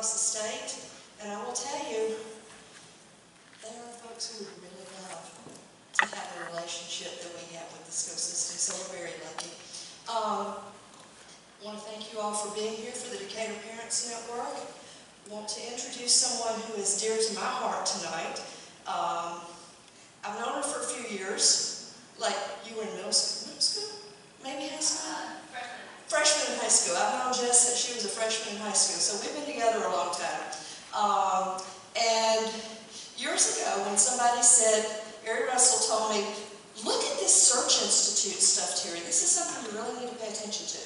across the state. And I will tell you, they are folks who really love to have a relationship that we have with the school system, so we're very lucky. I want to thank you all for being here for the Decatur Parents Network. I want to introduce someone who is dear to my heart tonight. I've known her for a few years, like you were in middle school, maybe high school? Freshman in high school. I've known Jess since she was a freshman in high school, so we've been together a long time. And years ago, when somebody said, Ari Russell told me, look at this Search Institute stuff, Terry. This is something you really need to pay attention to.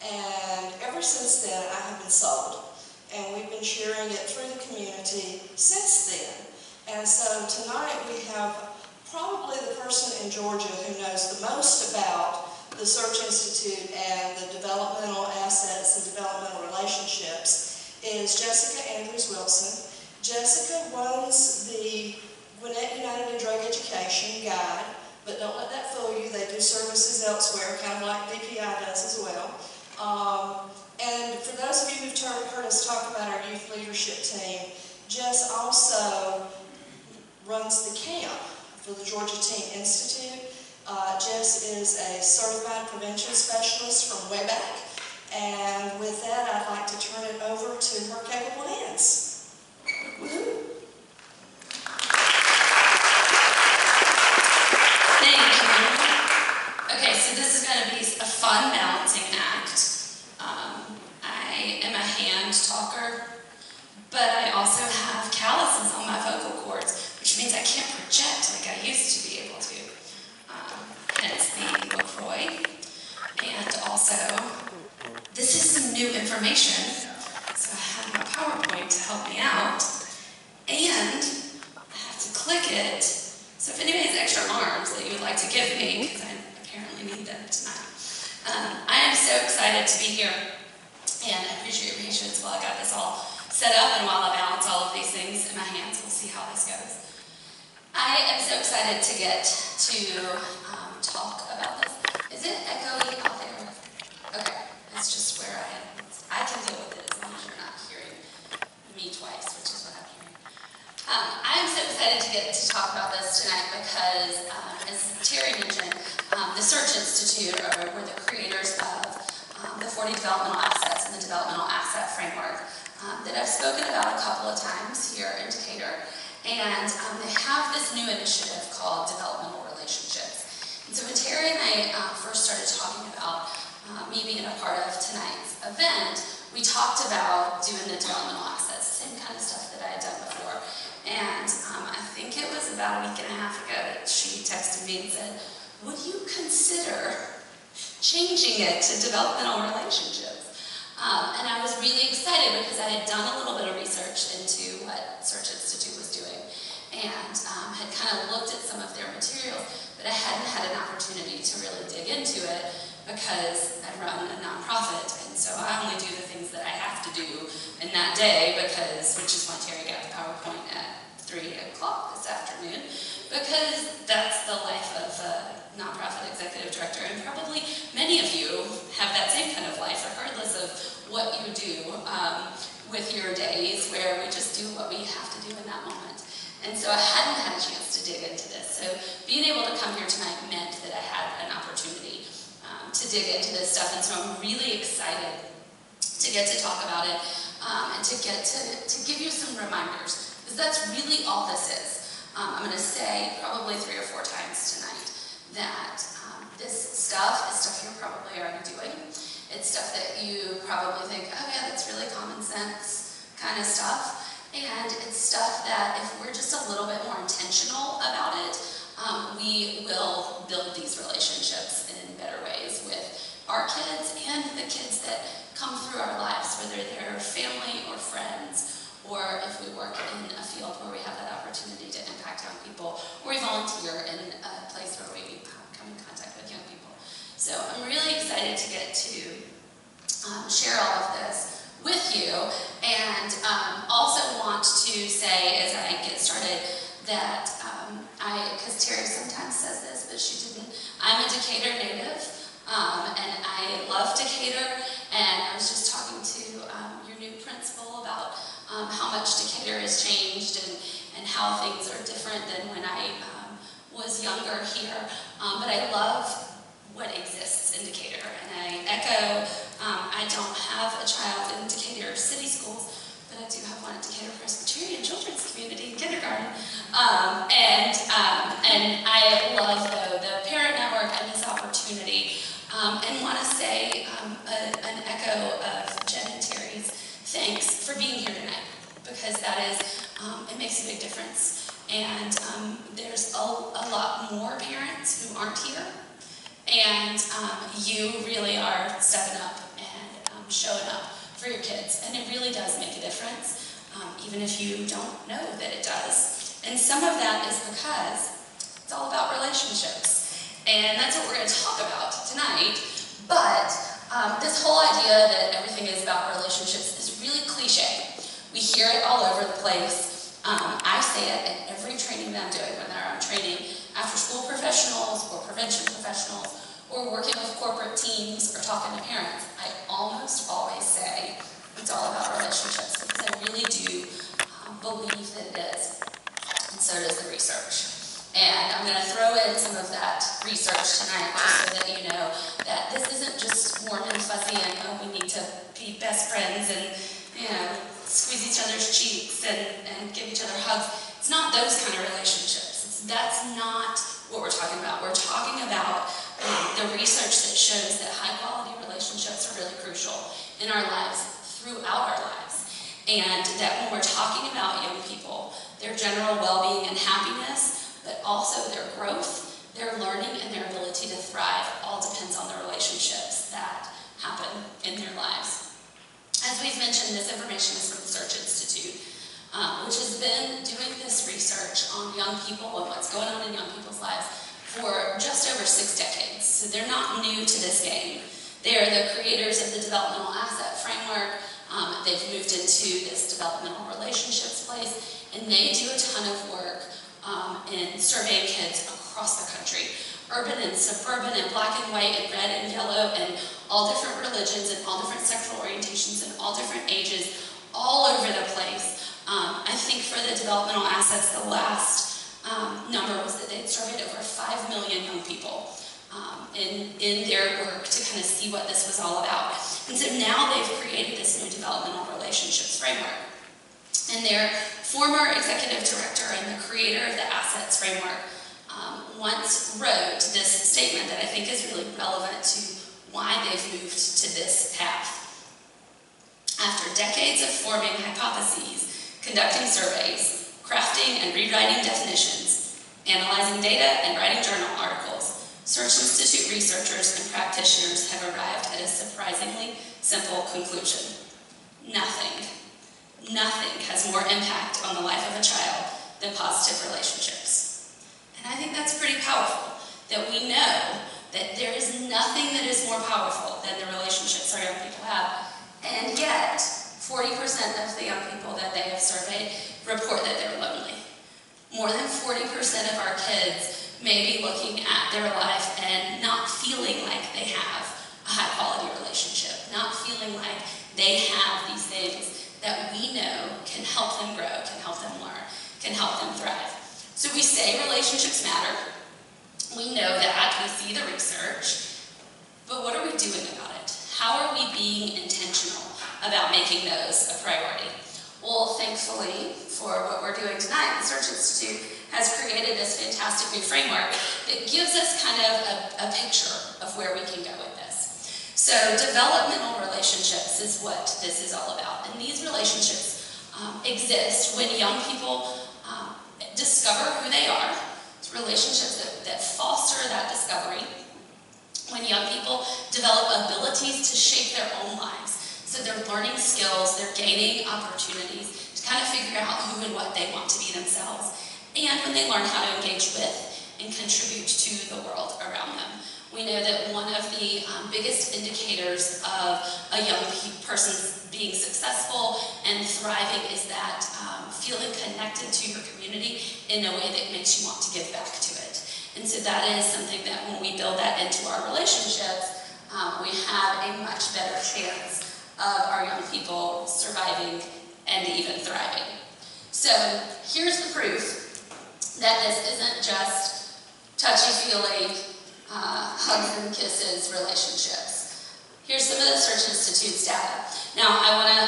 And ever since then, I have been sold. And we've been sharing it through the community since then. And so tonight we have probably the person in Georgia who knows the most about the Search Institute and the developmental assets and developmental relationships is Jessica Andrews Wilson. Jessica runs the Gwinnett United in Drug Education Guide, but don't let that fool you. They do services elsewhere, kind of like DPI does as well. And for those of you who've heard us talk about our youth leadership team, Jess also runs the camp for the Georgia Teen Institute. Jess is a certified prevention specialist from way back. And with that, I'd like to turn it over to her capable hands. Woohoo! Thank you. Okay, so this is going to be a fun balancing act. I am a hand talker, but I also have calluses on my vocal cords, which means I can't project like I used to be able to. Hence the LaCroix. And also, this is some new information, so I have my PowerPoint to help me out. And I have to click it. So if anybody has extra arms that you would like to give me, because I apparently need them tonight. I am so excited to be here, and I appreciate your patience while I got this all set up and while I balance all of these things in my hands. We'll see how this goes. I am so excited to get to talk about this. Is it echoey out there? Okay, that's just where I can deal with it as long as you're not hearing me twice, which is what I'm hearing. I'm so excited to get to talk about this tonight because, as Terry mentioned, the Search Institute were the creators of the 40 developmental assets and the developmental asset framework that I've spoken about a couple of times here in Decatur. And they have this new initiative called Developmental Relationships. And so when Terry and I first started talking about me being a part of tonight's event, we talked about doing the developmental assets, the same kind of stuff that I had done before. And I think it was about a week and a half ago that she texted me and said, would you consider changing it to developmental relationships? And I was really excited because I had done a little bit of research into what Search Institute was doing and had kind of looked at some of their materials, but I hadn't had an opportunity to really dig into it because I run a nonprofit, and so I only do the things that I have to do in that day which is why Terry got the PowerPoint at 3 o'clock this afternoon, because that's the life of a nonprofit executive director, and probably many of you have that same kind of life, regardless of what you do with your days, where we just do what we have to do in that moment. And so I hadn't had a chance to dig into this. So being able to come here tonight meant that I had an opportunity to dig into this stuff, and so I'm really excited to get to talk about it and to get to give you some reminders, because that's really all this is. I'm going to say probably 3 or 4 times tonight that this stuff is stuff you're probably already doing. It's stuff that you probably think, oh yeah, that's really common sense kind of stuff. And it's stuff that if we're just a little bit more intentional about it, we will build these relationships in better ways with our kids and the kids that come through our lives, whether they're family or friends, or if we work in a field where we have that opportunity to impact young people, or we volunteer in a place where we come in contact with young people. So I'm really excited to get to share all of this with you, and also want to say, as I get started, that because Terry sometimes says this, but she didn't, I'm a Decatur native, and I love Decatur, and I was just talking to your new principal about how much Decatur has changed and how things are different than when I was younger here. But I love what exists in Decatur, and I echo, I don't have a child in Decatur City Schools, but I do have one at Decatur Presbyterian Children's Community Kindergarten. And I love, though, the parent network and this opportunity, and want to say an echo of Jen and Terry's thanks for being here tonight, because that is, it makes a big difference. And there's a lot more parents who aren't here, and you really are stepping up and showing up for your kids, and it really does make a difference, even if you don't know that it does. And some of that is because it's all about relationships, and that's what we're going to talk about tonight. But this whole idea that everything is about relationships is really cliche. We hear it all over the place. I say it in every training that I'm doing, whether I'm training after-school professionals or prevention professionals or working with corporate teams or talking to parents. I almost always say it's all about relationships, because I really do believe that it is, and so does the research. And I'm going to throw in some of that research tonight just so that you know that this isn't just warm and fuzzy and, oh, we need to be best friends and, you know, squeeze each other's cheeks and give each other hugs. It's not those kind of relationships. That's not what we're talking about. We're talking about the research that shows that high-quality relationships are really crucial in our lives, throughout our lives. And that when we're talking about young people, their general well-being and happiness, but also their growth, their learning, and their ability to thrive all depends on the relationships that happen in their lives. As we've mentioned, this information is from the Search Institute, which has been doing this research on young people and what's going on in young people's lives for just over 6 decades. So they're not new to this game. They are the creators of the developmental asset framework. They've moved into this developmental relationships place, and they do a ton of work in surveying kids across the country, urban and suburban and black and white and red and yellow and all different religions and all different sexual orientations and all different ages, all over the place. I think for the developmental assets, the last number was that they'd surveyed over 5 million young people in their work to kind of see what this was all about. And so now they've created this new developmental relationships framework. And their former executive director and the creator of the assets framework once wrote this statement that I think is really relevant to why they've moved to this path. After decades of forming hypotheses, conducting surveys, crafting and rewriting definitions, analyzing data and writing journal articles, Search Institute researchers and practitioners have arrived at a surprisingly simple conclusion. Nothing has more impact on the life of a child than positive relationships. And I think that's pretty powerful, that we know that there is nothing that is more powerful than the relationships our young people have. And yet, 40% of the young people that they have surveyed report that they're lonely. More than 40% of our kids may be looking at their life and not feeling like they have a high-quality relationship, not feeling like they have these things that we know can help them grow, can help them learn, can help them thrive. So we say relationships matter. We know that, we see the research, but what are we doing about it? How are we being intentional about making those a priority? Well, thankfully, for what we're doing tonight, the Search Institute has created this fantastic new framework that gives us kind of a picture of where we can go with this. So developmental relationships is what this is all about. And these relationships exist when young people discover who they are. It's relationships that foster that discovery. When young people develop abilities to shape their own lives. So they're learning skills, they're gaining opportunities to kind of figure out who and what they want to be themselves. And when they learn how to engage with and contribute to the world around them. We know that one of the biggest indicators of a young person being successful and thriving is that feeling connected to your community in a way that makes you want to give back to it. And so that is something that when we build that into our relationships, we have a much better chance of our young people surviving and even So here's the proof that this isn't just touchy-feely, hugs and kisses relationships. Here's some of the Search Institute's data. Now, I want to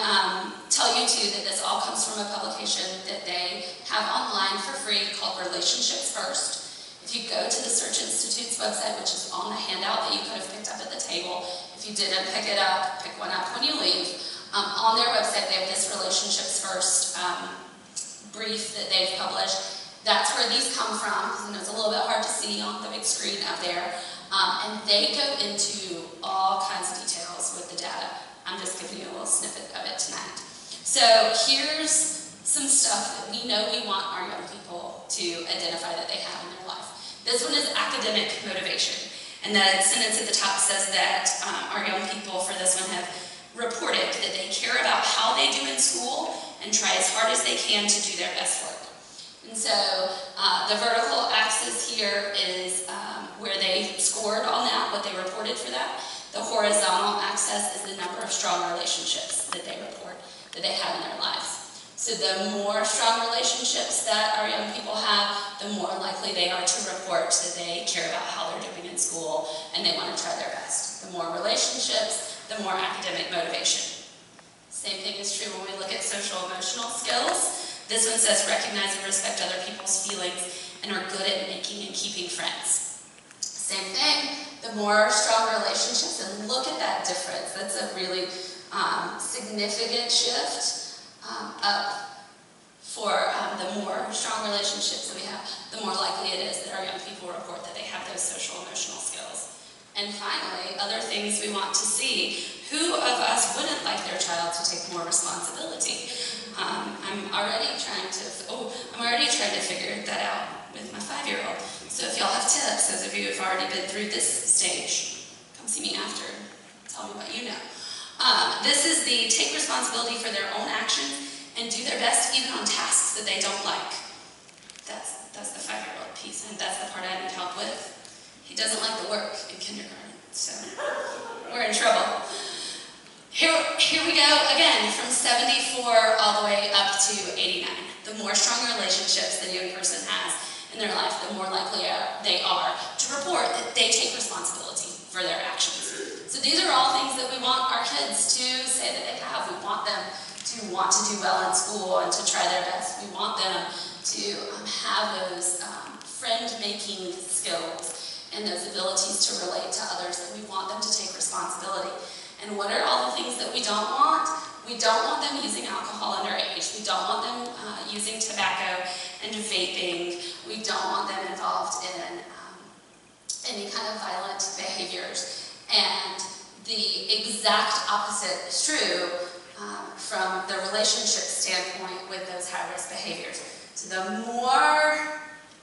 tell you, too, that this all comes from a publication that they have online for free called Relationships First. If you go to the Search Institute's website, which is on the handout that you could have picked up at the table, if you didn't pick it up, pick one up when you leave. On their website, they have this Relationships First brief that they've published. That's where these come from. It's a little bit hard to see on the big screen up there. And they go into all kinds of details with the data. I'm just giving you a little snippet of it tonight. So here's some stuff that we know we want our young people to identify that they have in their life. This one is academic motivation. And the sentence at the top says that our young people for this one have reported that they care about how they do in school and try as hard as they can to do their best work. And so the vertical axis here is where they scored on that, what they reported for that. The horizontal axis is the number of strong relationships that they report that they have in their lives. So the more strong relationships that our young people have, the more likely they are to report that they care about how they're doing in school and they want to try their best. The more relationships, the more academic motivation. Same thing is true when we look at social emotional skills. This one says recognize and respect other people's feelings and are good at making and keeping friends. Same thing, the more strong relationships, and look at that difference. That's a really significant shift up for the more strong relationships that we have, the more likely it is that our young people report that they have those social emotional skills. And finally, other things we want to see. Who of us wouldn't like their child to take more responsibility? I'm already trying to figure that out with my 5-year-old. So if y'all have tips, those of you who have already been through this stage, come see me after. Tell me what you know. This is the take responsibility for their own actions and do their best even on tasks that they don't like. That's the 5-year-old piece, and that's the part I need help with. He doesn't like the work in kindergarten, so we're in trouble. Here we go again, from 74 all the way up to 89. The more strong relationships that a young person has in their life, the more likely they are to report that they take responsibility for their actions. So these are all things that we want our kids to say that they have. We want them to want to do well in school and to try their best. We want them to have those friend-making skills and those abilities to relate to others, that we want them to take responsibility. And what are all the things that we don't want? We don't want them using alcohol underage. We don't want them using tobacco and vaping. We don't want them involved in any kind of violent behaviors. And the exact opposite is true from the relationship standpoint with those high-risk behaviors. So the more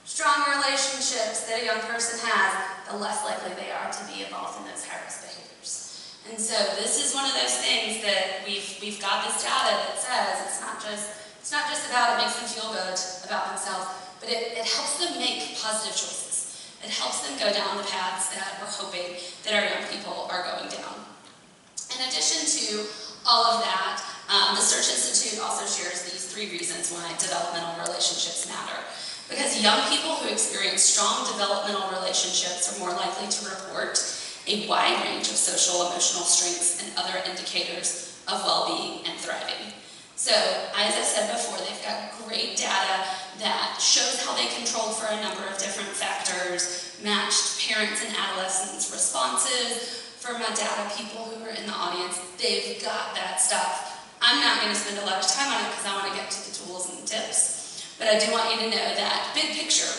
strong relationships that a young person has, the less likely they are to be involved in those high-risk behaviors. And so this is one of those things that we've got this data that says it's not just about it makes them feel good about themselves, but it helps them make positive choices. It helps them go down the paths that we're hoping that our young people are going down. In addition to all of that, the Search Institute also shares these 3 reasons why developmental relationships matter. Because young people who experience strong developmental relationships are more likely to report a wide range of social, emotional strengths and other indicators of well-being and thriving. So, as I said before, they've got great data that shows how they controlled for a number of different factors, matched parents and adolescents' responses. For my data people who are in the audience, they've got that stuff. I'm not going to spend a lot of time on it because I want to get to the tools and the tips. But I do want you to know that, big picture,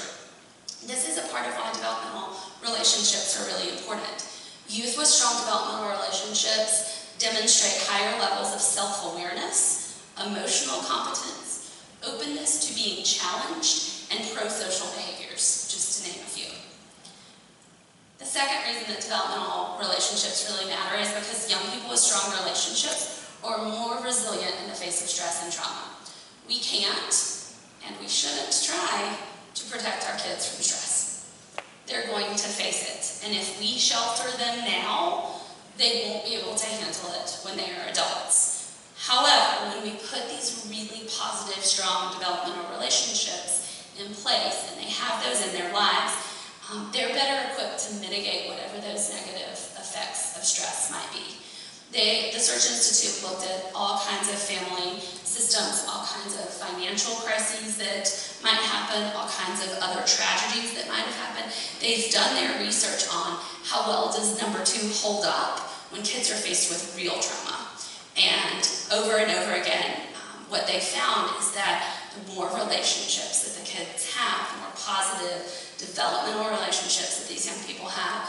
this is a part of why developmental relationships are really important. Youth with strong developmental relationships demonstrate higher levels of self-awareness, emotional competence, openness to being challenged, and pro-social behaviors, just to name a few. The second reason that developmental relationships really matter is because young people with strong relationships are more resilient in the face of stress and trauma. We can't, and we shouldn't try to protect our kids from stress. They're going to face it. And if we shelter them now, they won't be able to handle it when they are adults. However, when we put these really positive, strong developmental relationships in place, and they have those in their lives, they're better equipped to mitigate whatever those negative effects of stress might be. The Search Institute looked at all kinds of family systems, all kinds of financial crises that might happen, all kinds of other tragedies that might have happened. They've done their research on how well does number 2 hold up when kids are faced with real trauma. And over again, what they found is that the more relationships that the kids have, the more positive developmental relationships that these young people have,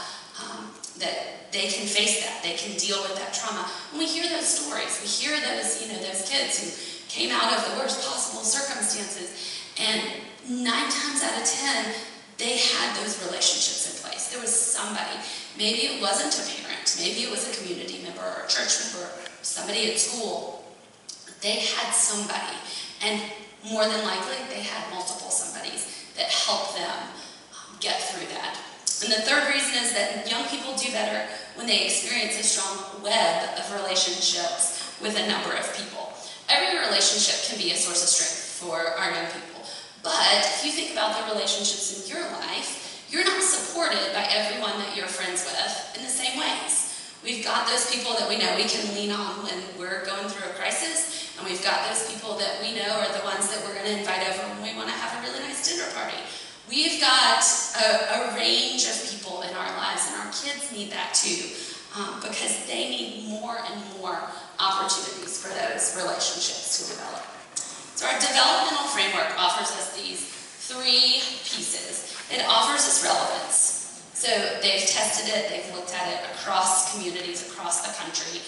that they can face that, they can deal with that trauma. And we hear those stories, we hear those, those kids who came out of the worst possible circumstances, and 9 times out of 10, they had those relationships in place. There was somebody, maybe it wasn't a parent, maybe it was a community member or a church member, somebody at school. They had somebody, and more than likely, they had multiple somebodies that helped them get through that. And the third reason is that young people do better when they experience a strong web of relationships with a number of people. Every relationship can be a source of strength for our young people. But if you think about the relationships in your life, you're not supported by everyone that you're friends with in the same ways. We've got those people that we know we can lean on when we're going through a crisis, and we've got those people that we know are the ones that we're going to invite over when we want to have a really nice dinner party. We've got a range of people in our lives, and our kids need that too, because they need more and more opportunities for those relationships to develop. So our developmental framework offers us these 3 pieces. It offers us relevance. So they've tested it, they've looked at it across communities, across the country.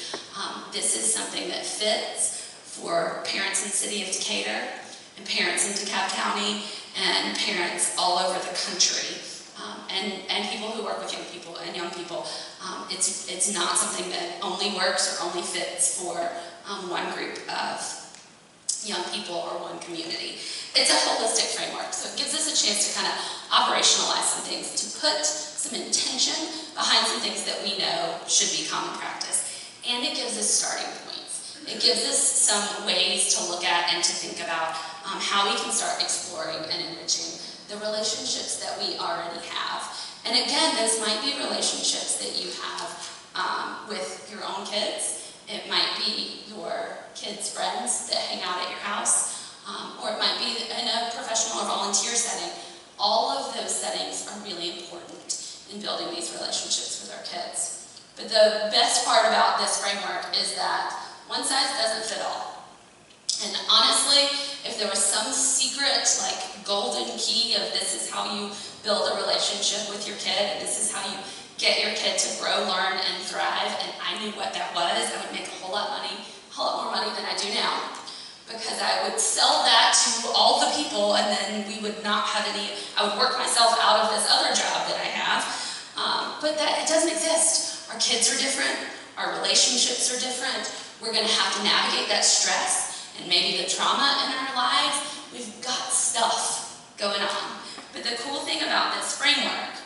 This is something that fits for parents in the city of Decatur, and parents in DeKalb County, and parents all over the country, and people who work with young people and young people. It's not something that only works or only fits for one group of young people or one community. It's a holistic framework, so it gives us a chance to kind of operationalize some things, to put some intention behind some things that we know should be common practice. And it gives us starting points. It gives us some ways to look at and to think about how we can start exploring and enriching the relationships that we already have. And again, those might be relationships that you have with your own kids. It might be your kids' friends that hang out at your house, or it might be in a professional or volunteer setting. All of those settings are really important in building these relationships with our kids. But the best part about this framework is that one size doesn't fit all. And honestly, if there was some secret, golden key of this is how you build a relationship with your kid, and this is how you get your kid to grow, learn, and thrive, and I knew what that was, I would make a whole lot more money than I do now. Because I would sell that to all the people, and then we would not have any, I would work myself out of this other job that I have. But it doesn't exist. Our kids are different, our relationships are different, we're going to have to navigate that stress and maybe the trauma in our lives. We've got stuff going on. But the cool thing about this framework,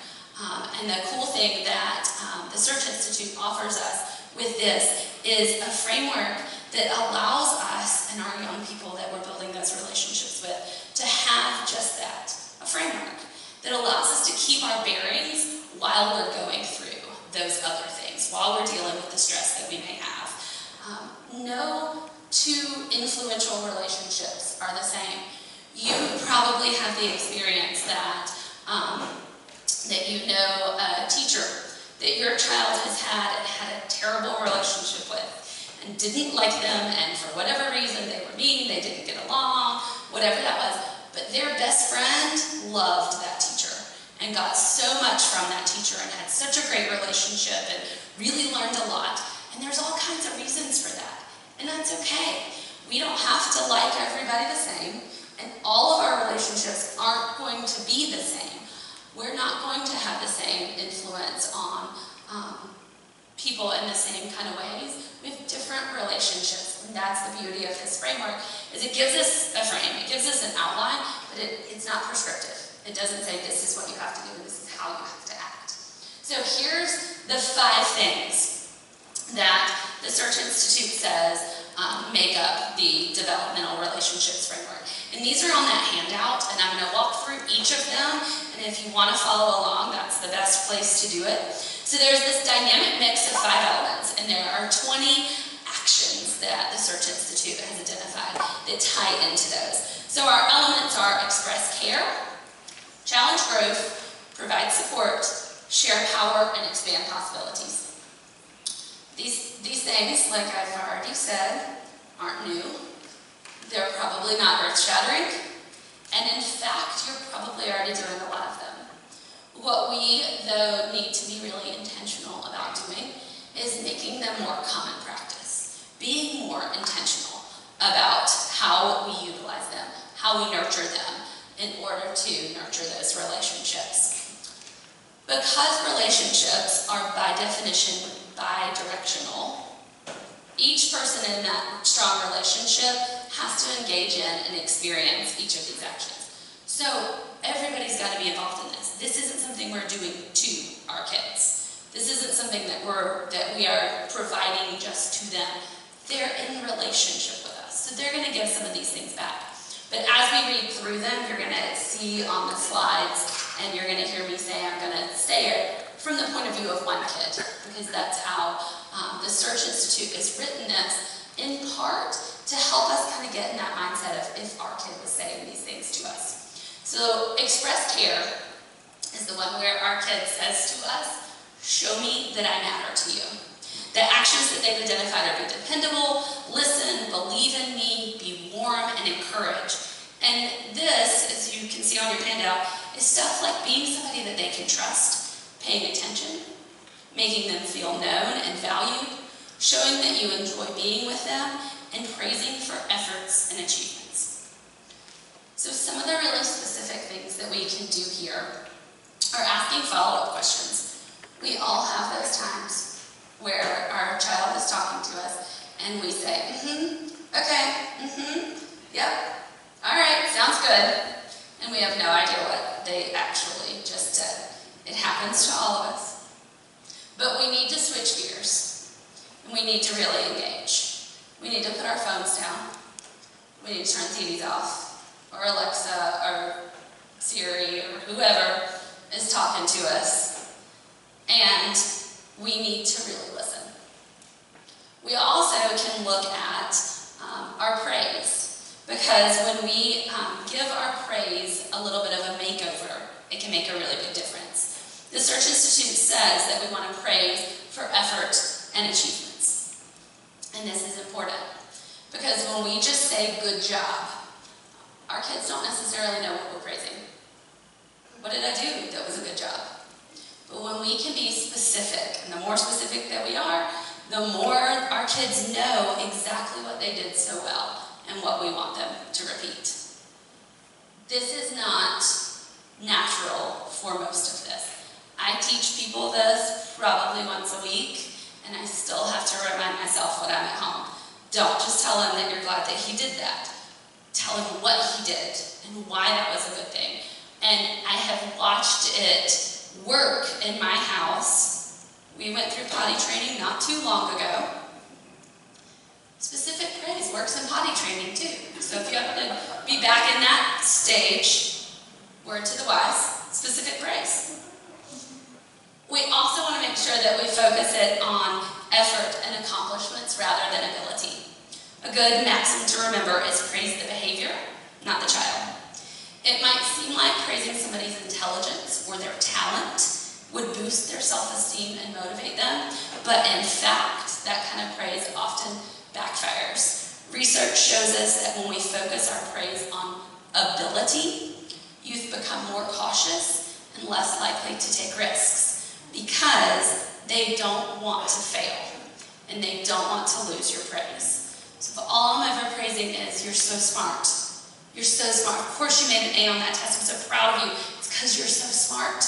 and the cool thing that the Search Institute offers us with this, is a framework that allows us and our young people that we're building those relationships with to have just that, a framework that allows us to keep our bearings while we're going through those other things, while we're dealing with the stress that we may have. No 2 influential relationships are the same. You probably have the experience that that you know a teacher that your child has had a terrible relationship with and didn't like them, and for whatever reason they were mean, they didn't get along, whatever that was, but their best friend loved that teacher and got so much from that teacher and had such a great relationship and really learned a lot. And there's all kinds of reasons for that, and that's okay. We don't have to like everybody the same, and all of our relationships aren't going to be the same. We're not going to have the same influence on people in the same kind of ways. We have different relationships, and that's the beauty of this framework, is it gives us a frame, it gives us an outline, but it's not prescriptive. It doesn't say this is what you have to do, and this is how you have to act. So here's the 5 things that the Search Institute says make up the developmental relationships framework. And these are on that handout, and I'm going to walk through each of them, and if you want to follow along, that's the best place to do it. So there's this dynamic mix of 5 elements, and there are 20 actions that the Search Institute has identified that tie into those. So our elements are express care, challenge growth, provide support, share power, and expand possibilities. These things, like I've already said, aren't new. They're probably not earth-shattering, and in fact, you're probably already doing a lot of them. What we, though, need to be really intentional about doing is making them more common practice, being more intentional about how we utilize them, how we nurture them in order to nurture those relationships. Because relationships are by definition bi-directional, each person in that strong relationship has to engage in and experience each of these actions. So everybody's got to be involved in this. This isn't something we're doing to our kids. This isn't something that we are providing just to them. They're in relationship with us, so they're going to give some of these things back. But as we read through them, you're going to see on the slides, and you're going to hear me say, I'm going to say it from the point of view of one kid, because that's how the Search Institute has written this, in part to help us kind of get in that mindset of if our kid was saying these things to us. So express care is the one where our kid says to us, show me that I matter to you. The actions that they've identified are be dependable, listen, believe in me, be warm, and encourage. And this, as you can see on your handout, is stuff like being somebody that they can trust, paying attention, making them feel known and valued, showing that you enjoy being with them, and praising for efforts and achievements. So some of the really specific things that we can do here are asking follow-up questions. We all have those times where our child is talking to us and we say, okay, yep, all right, sounds good. And we have no idea what they actually just said. It happens to all of us. But we need to switch gears, and we need to really engage. We need to put our phones down. We need to turn TVs off, or Alexa, or Siri, or whoever is talking to us. And we need to really listen. We also can look at our praise, because when we give our praise a little bit of a makeover, it can make a really big difference. The Search Institute says that we want to praise for effort and achievements. And this is important, because when we just say good job, our kids don't necessarily know what we're praising. What did I do that was a good job? But when we can be specific, and the more specific that we are, the more our kids know exactly what they did so well and what we want them to repeat. This is not natural for most of this. I teach people this probably once a week, and I still have to remind myself when I'm at home. Don't just tell him that you're glad that he did that. Tell him what he did and why that was a good thing. And I have watched it work in my house. We went through potty training not too long ago. Specific praise works in potty training too. So if you have to be back in that stage, word to the wise, specific praise. We also want to make sure that we focus it on effort and accomplishments rather than ability. A good maxim to remember is praise the behavior, not the child. It might seem like praising somebody's intelligence or their talent would boost their self-esteem and motivate them, but in fact, that kind of praise often backfires. Research shows us that when we focus our praise on ability, youth become more cautious and less likely to take risks, because they don't want to fail, and they don't want to lose your praise. So if all I'm ever praising is, you're so smart. You're so smart. Of course you made an A on that test. I'm so proud of you. It's because you're so smart.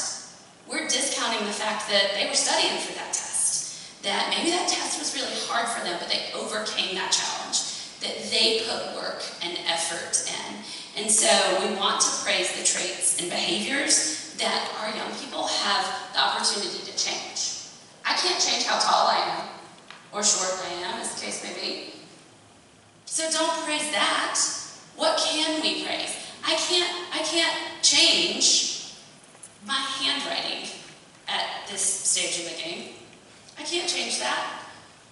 We're discounting the fact that they were studying for that test. That maybe that test was really hard for them, but they overcame that challenge. That they put work and effort in. And so we want to praise the traits and behaviors that our young people have the opportunity to change. I can't change how tall I am, or short I am, as the case may be. So don't praise that. What can we praise? can't change my handwriting at this stage in the game. I can't change that.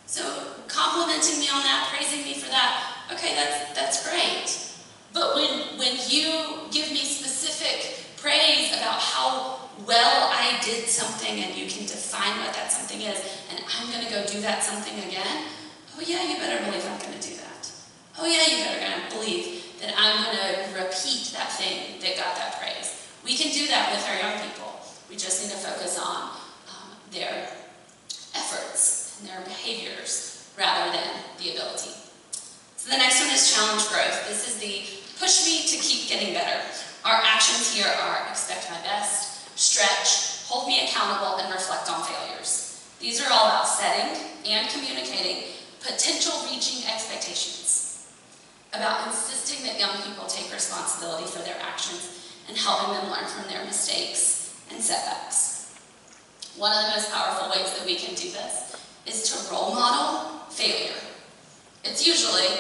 So complimenting me on that, praising me for that, okay, that's great. But when you give me specific praise about how well I did something and you can define what that something is, and I'm going to go do that something again, oh yeah, you better believe I'm going to do that. Oh yeah, you better going to believe that I'm going to repeat that thing that got that praise. We can do that with our young people. We just need to focus on their efforts and their behaviors rather than the ability. So the next one is challenge growth. This is the push me to keep getting better. Our actions here are expect my best, stretch, hold me accountable, and reflect on failures. These are all about setting and communicating potential reaching expectations, about insisting that young people take responsibility for their actions and helping them learn from their mistakes and setbacks. One of the most powerful ways that we can do this is to role model failure. It's usually,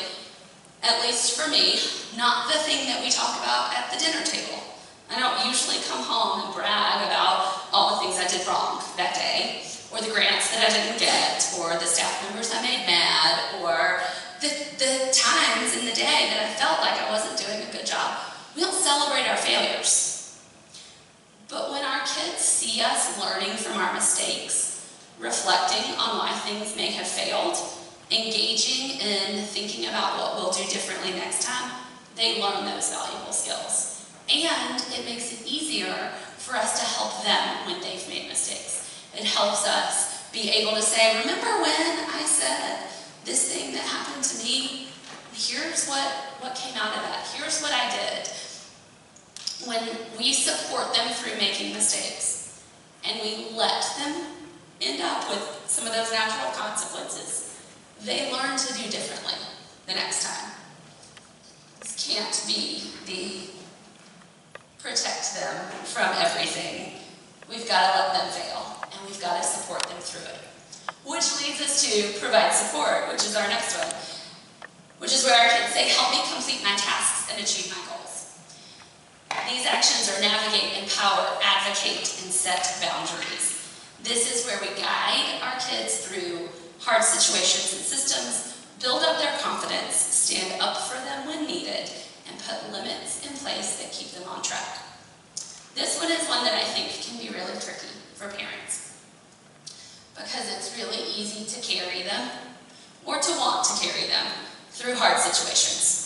at least for me, not the thing that we talk about at the dinner table. I don't usually come home and brag about all the things I did wrong that day, or the grants that I didn't get, or the staff members I made mad, or the times in the day that I felt like I wasn't doing a good job. We don't celebrate our failures. But when our kids see us learning from our mistakes, reflecting on why things may have failed, engaging in thinking about what we'll do differently next time, they learn those valuable skills. And it makes it easier for us to help them when they've made mistakes. It helps us be able to say, remember when I said this thing that happened to me? Here's what came out of that. Here's what I did. When we support them through making mistakes, and we let them end up with some of those natural consequences, they learn to do differently the next time. This can't be the protect them from everything. We've got to let them fail, and we've got to support them through it. Which leads us to provide support, which is our next one, which is where our kids say, help me complete my tasks and achieve my goals. These actions are navigate, empower, advocate, and set boundaries. This is where we guide our kids through hard situations and systems, build up their confidence, stand up for them when needed, and put limits in place that keep them on track. This one is one that I think can be really tricky for parents, because it's really easy to carry them or to want to carry them through hard situations.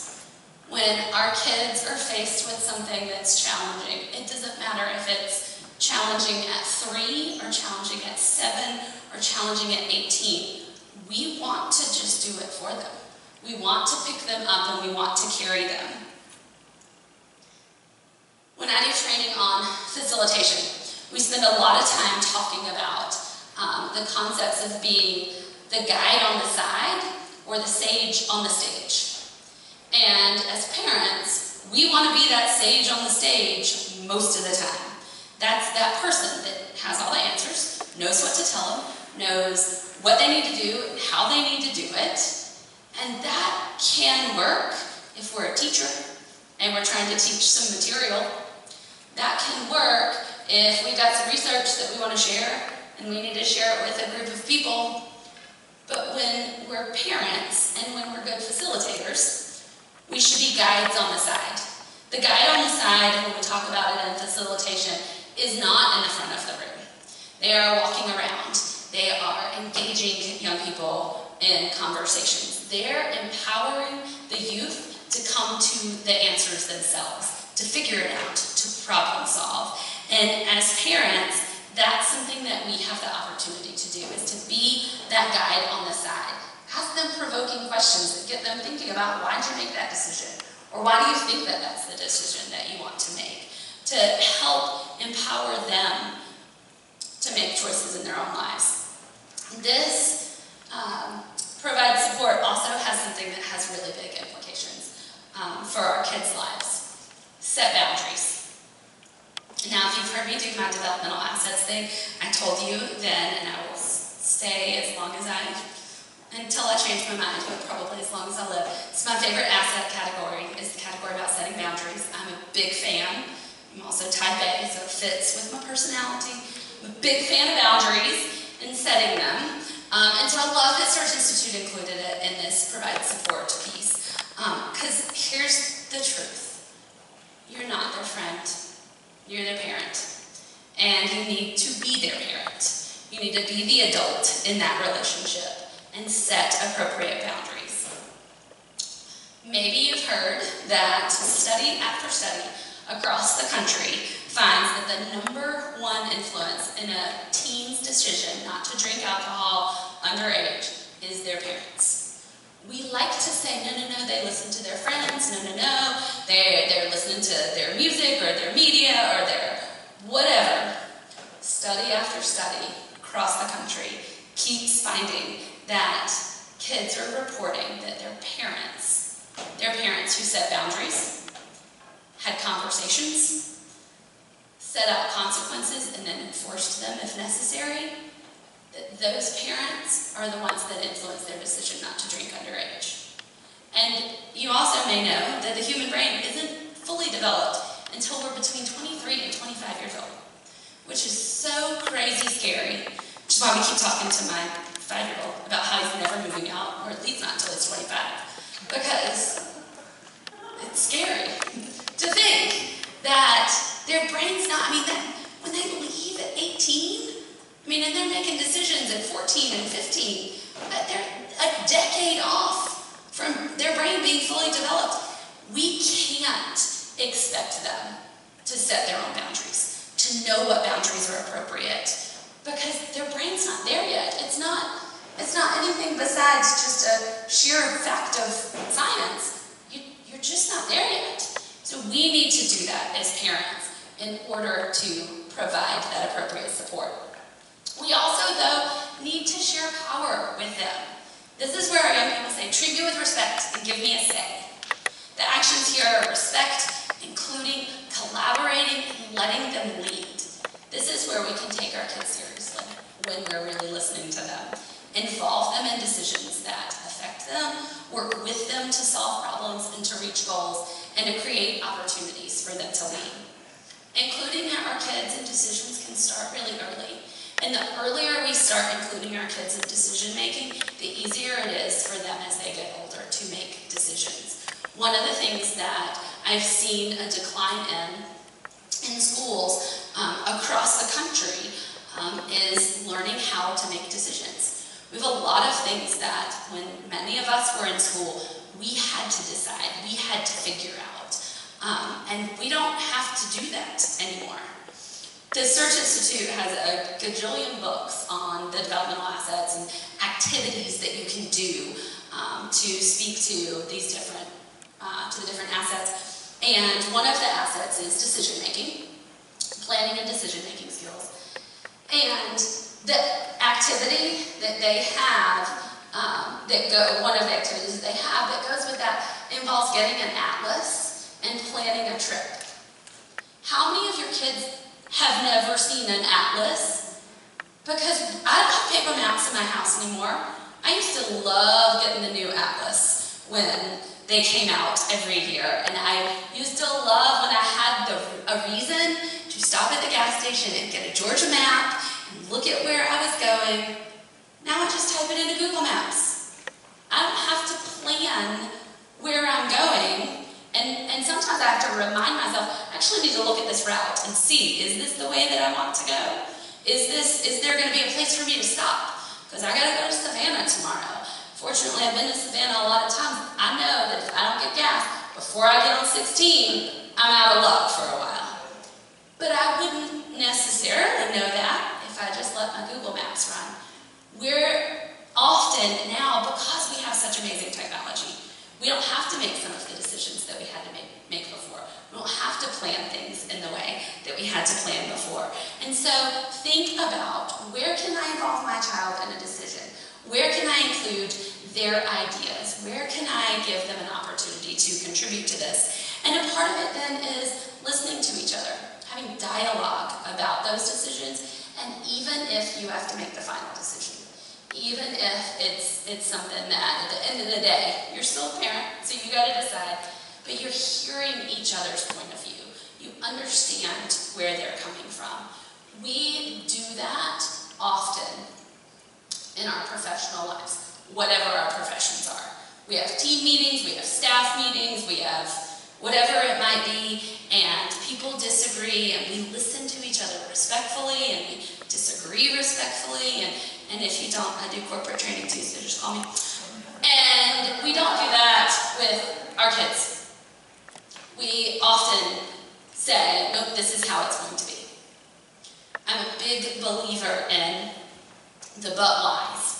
When our kids are faced with something that's challenging, it doesn't matter if it's challenging at 3 or challenging at 7 or challenging at 18. We want to just do it for them. We want to pick them up and we want to carry them. When I do training on facilitation, we spend a lot of time talking about the concepts of being the guide on the side or the sage on the stage. And as parents, we want to be that sage on the stage most of the time. That's that person that has all the answers, knows what to tell them, knows what they need to do and how they need to do it. And that can work if we're a teacher and we're trying to teach some material. That can work if we've got some research that we want to share and we need to share it with a group of people. But when we're parents and when we're good facilitators, we should be guides on the side. The guide on the side, when we talk about it in facilitation, is not in the front of the room. They are walking around. They are engaging young people in conversations. They're empowering the youth to come to the answers themselves, to figure it out, to problem solve. And as parents, that's something that we have the opportunity to do, is to be that guide on the side. Ask them provoking questions that get them thinking about, why did you make that decision? Or why do you think that that's the decision that you want to make? To help empower them to make choices in their own lives. This provide support also has something that has really big implications for our kids' lives. Set boundaries. Now, if you've heard me do my developmental assets thing, I told you then, and I will stay as long as until I change my mind, but probably as long as I live. It's my favorite asset category, is the category about setting boundaries. I'm a big fan I'm also type A, so it fits with my personality. I'm a big fan of boundaries and setting them. And so I love that Search Institute included it in this provide support piece. Because here's the truth. You're not their friend. You're their parent. And you need to be their parent. You need to be the adult in that relationship and set appropriate boundaries. Maybe you've heard that study after study across the country finds that the #1 influence in a teen's decision not to drink alcohol underage is their parents. We like to say, no, they listen to their friends, no, they're listening to their music or their media or their whatever. Study after study across the country keeps finding that kids are reporting that their parents who set boundaries, had conversations, set out consequences, and then enforced them if necessary, that those parents are the ones that influence their decision not to drink underage. And you also may know that the human brain isn't fully developed until we're between 23 and 25 years old, which is so crazy scary, which is why we keep talking to my 5-year-old about how he's never moving out, or at least not until he's 25, because it's scary to think that their brain's not, that when they leave at 18, and they're making decisions at 14 and 15, but they're a decade off from their brain being fully developed. We can't expect them to set their own boundaries, to know what boundaries are appropriate, because their brain's not there yet. It's not anything besides just a sheer fact of science. You're just not there yet. So we need to do that as parents in order to provide that appropriate support. We also, though, need to share power with them. This is where our young people say, treat me with respect and give me a say. The actions here are respect, including collaborating and letting them lead. This is where we can take our kids seriously, when we're really listening to them. Involve them in decisions that affect them, work with them to solve problems and to reach goals, and to create opportunities for them to lead. Including our kids in decisions can start really early. And the earlier we start including our kids in decision making, the easier it is for them as they get older to make decisions. One of the things that I've seen a decline in schools across the country is learning how to make decisions. We have a lot of things that when many of us were in school, we had to decide, we had to figure out. And we don't have to do that anymore. The Search Institute has a gajillion books on the developmental assets and activities that you can do to speak to these different, to the different assets. And one of the assets is decision making, planning and decision making skills. And the activity that they have, one of the activities that they have that goes with that involves getting an atlas and planning a trip. How many of your kids have never seen an atlas? Because I don't have paper maps in my house anymore. I used to love getting the new atlas when they came out every year. And I used to love when I had a reason to stop at the gas station and get a Georgia map and look at where I was going. Now I just type it into Google Maps. I don't have to plan where I'm going. And sometimes I have to remind myself, I actually need to look at this route and see, is this the way that I want to go? Is there going to be a place for me to stop? Because I got to go to Savannah tomorrow. Fortunately, I've been to Savannah a lot of times. I know that if I don't get gas before I get on 16, I'm out of luck for a while. But I wouldn't necessarily know that if I just let my Google Maps run. We're often now, because we have such amazing technology, we don't have to make some of the decisions that we had to make before. We don't have to plan things in the way that we had to plan before. And so think about, where can I involve my child in a decision? Where can I include their ideas? Where can I give them an opportunity to contribute to this? And a part of it then is listening to each other, having dialogue about those decisions, and even if you have to make the final decision. Even if it's something that, at the end of the day, you're still a parent, so you got to decide, but you're hearing each other's point of view. You understand where they're coming from. We do that often in our professional lives, whatever our professions are. We have team meetings, we have staff meetings, we have whatever it might be, and people disagree, and we listen to each other respectfully, and we disagree respectfully, and if you don't, I do corporate training too, so just call me. And we don't do that with our kids. We often say, nope, this is how it's going to be. I'm a big believer in the but whys.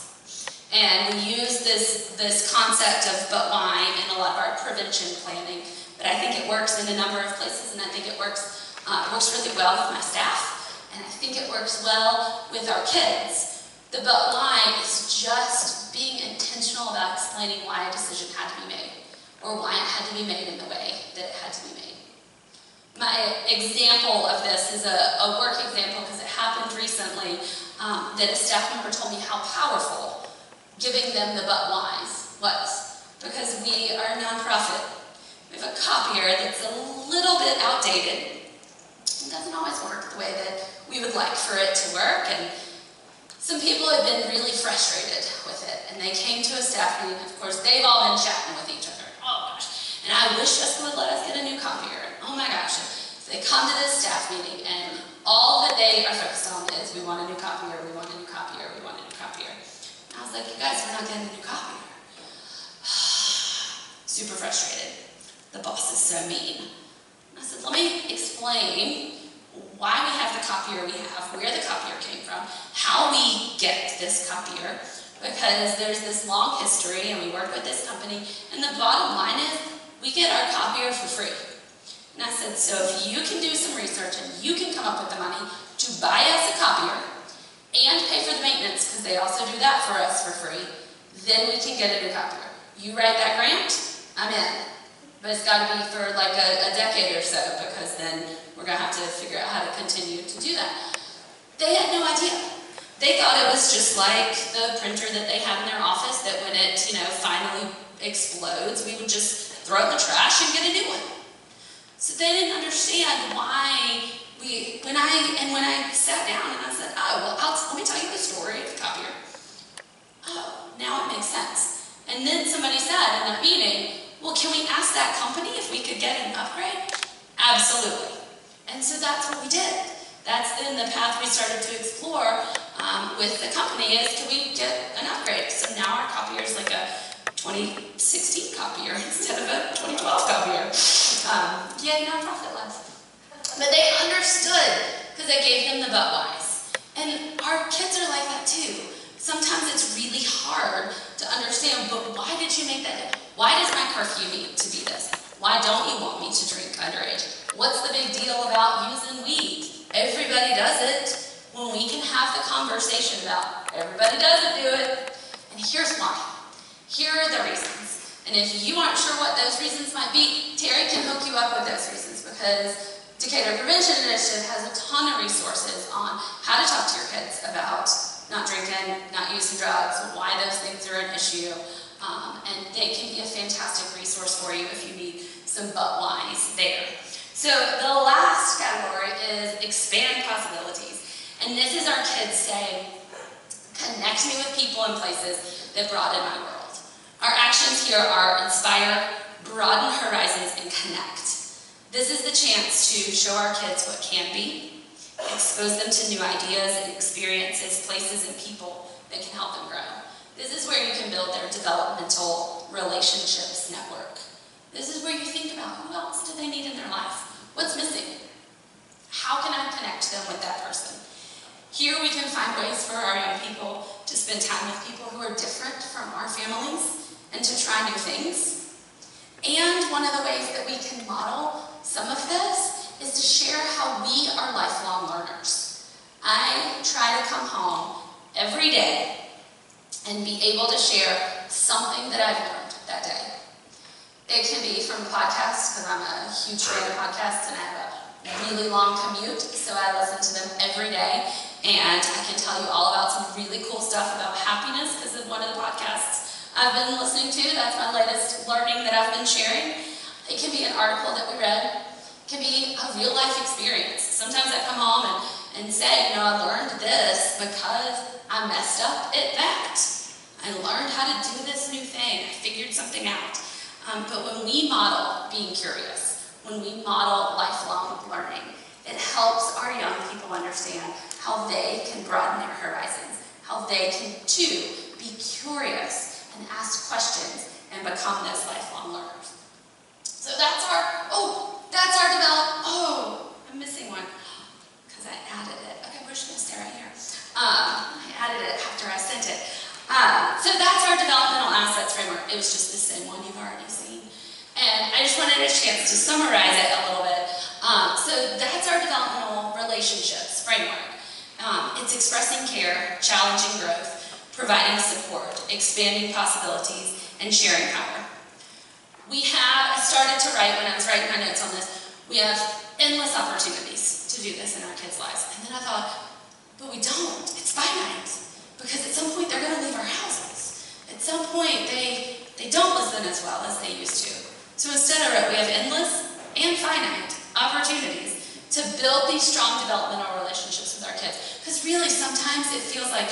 And we use this concept of but why in a lot of our prevention planning, but I think it works in a number of places, and I think it works really well with my staff, and I think it works well with our kids. The but why is just being intentional about explaining why a decision had to be made, or why it had to be made in the way that it had to be made. My example of this is a work example, because it happened recently, that a staff member told me how powerful giving them the but whys was. Because we are a nonprofit. We have a copier that's a little bit outdated. It doesn't always work the way that we would like for it to work, and some people have been really frustrated with it, and they came to a staff meeting. Of course, they've all been chatting with each other. Oh gosh, and I wish Jessica would let us get a new copier. And oh my gosh, they come to this staff meeting, and all that they are focused on is, we want a new copier, we want a new copier, we want a new copier. And I was like, you guys, we're not getting a new copier. Super frustrated. The boss is so mean. And I said, let me explain why we have the copier we have, where the copier came from, how we get this copier, because there's this long history, and we work with this company, and the bottom line is, we get our copier for free. And I said, so if you can do some research, and you can come up with the money to buy us a copier, and pay for the maintenance, because they also do that for us for free, then we can get a new copier. You write that grant, I'm in. But it's got to be for like a decade or so, because then we're going to have to figure out how to continue to do that. They had no idea. They thought it was just like the printer that they had in their office, that when it, finally explodes, we would just throw it in the trash and get a new one. So they didn't understand why when I sat down and I said, oh, well, let me tell you the story of the copier. Oh, now it makes sense. And then somebody said in that meeting, well, can we ask that company if we could get an upgrade? Absolutely. And so that's what we did. That's then the path we started to explore with the company, is can we get an upgrade? So now our copier is like a 2016 copier instead of a 2012 copier. Yay, nonprofit life. But they understood, because I gave them the but whys. And our kids are like that too. Sometimes it's really hard to understand, but why did you make that? Why does my curfew need to be this? Why don't you want me to drink underage? What's the big deal about using weed? Everybody does it. When we can have the conversation about everybody doesn't do it, and here's why. Here are the reasons. And if you aren't sure what those reasons might be, Terry can hook you up with those reasons, because Decatur Prevention Initiative has a ton of resources on how to talk to your kids about not drinking, not using drugs, why those things are an issue, and they can be a fantastic resource for you if you need some but whys there. So the last category is expand possibilities. And this is our kids saying, connect me with people and places that broaden my world. Our actions here are inspire, broaden horizons, and connect. This is the chance to show our kids what can be, expose them to new ideas and experiences, places, and people that can help them grow. This is where you can build their developmental relationships network. This is where you think about, who else do they need in their life? What's missing? How can I connect them with that person? Here we can find ways for our young people to spend time with people who are different from our families and to try new things. And one of the ways that we can model some of this is to share how we are lifelong learners. I try to come home every day and be able to share something that I've learned that day. It can be from podcasts, because I'm a huge fan of podcasts and I have a really long commute, so I listen to them every day. And I can tell you all about some really cool stuff about happiness because of one of the podcasts I've been listening to. That's my latest learning that I've been sharing. It can be an article that we read. It can be a real life experience. Sometimes I come home and say, I learned this because I messed up at that. I learned how to do this new thing. I figured something out. But when we model being curious, when we model lifelong learning, it helps our young people understand how they can broaden their horizons, how they can too be curious and ask questions and become those lifelong learners. So that's our I'm missing one because I added it. Okay, we're just going to stay right here. I added it after I sent it. So that's our developmental assets framework. It was just the same one you've already seen. And I just wanted a chance to summarize it a little bit. So that's our developmental relationships framework. It's expressing care, challenging growth, providing support, expanding possibilities, and sharing power. I started to write, when I was writing my notes on this, we have endless opportunities to do this in our kids' lives. And then I thought, but we don't. It's finite. Because at some point they're going to leave our houses. At some point they don't listen as well as they used to. So instead I wrote, we have endless and finite opportunities to build these strong developmental relationships with our kids. Because really sometimes it feels like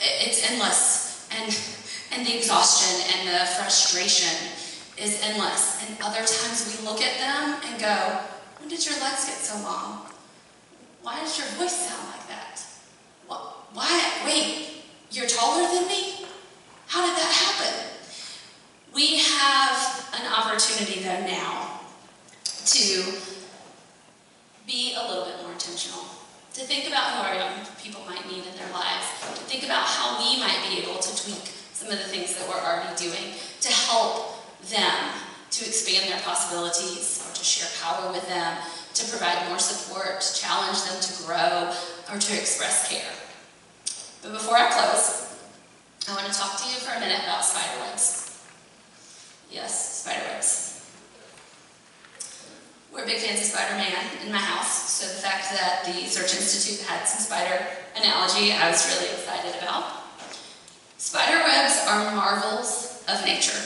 it's endless, and the exhaustion and the frustration is endless. And other times we look at them and go, when did your legs get so long? Why does your voice sound like that? Why? Wait, you're taller than me? How did that happen? We have an opportunity though now to be a little bit more intentional, to think about who our young people might need in their lives, to think about how we might be able to tweak some of the things that we're already doing to help them to expand their possibilities or to share power with them, to provide more support, to challenge them to grow, or to express care. But before I close, I want to talk to you for a minute about spiderwebs. Yes, spiderwebs. We're big fans of Spider-Man in my house, so the fact that the Search Institute had some spider analogy, I was really excited about. Spiderwebs are marvels of nature.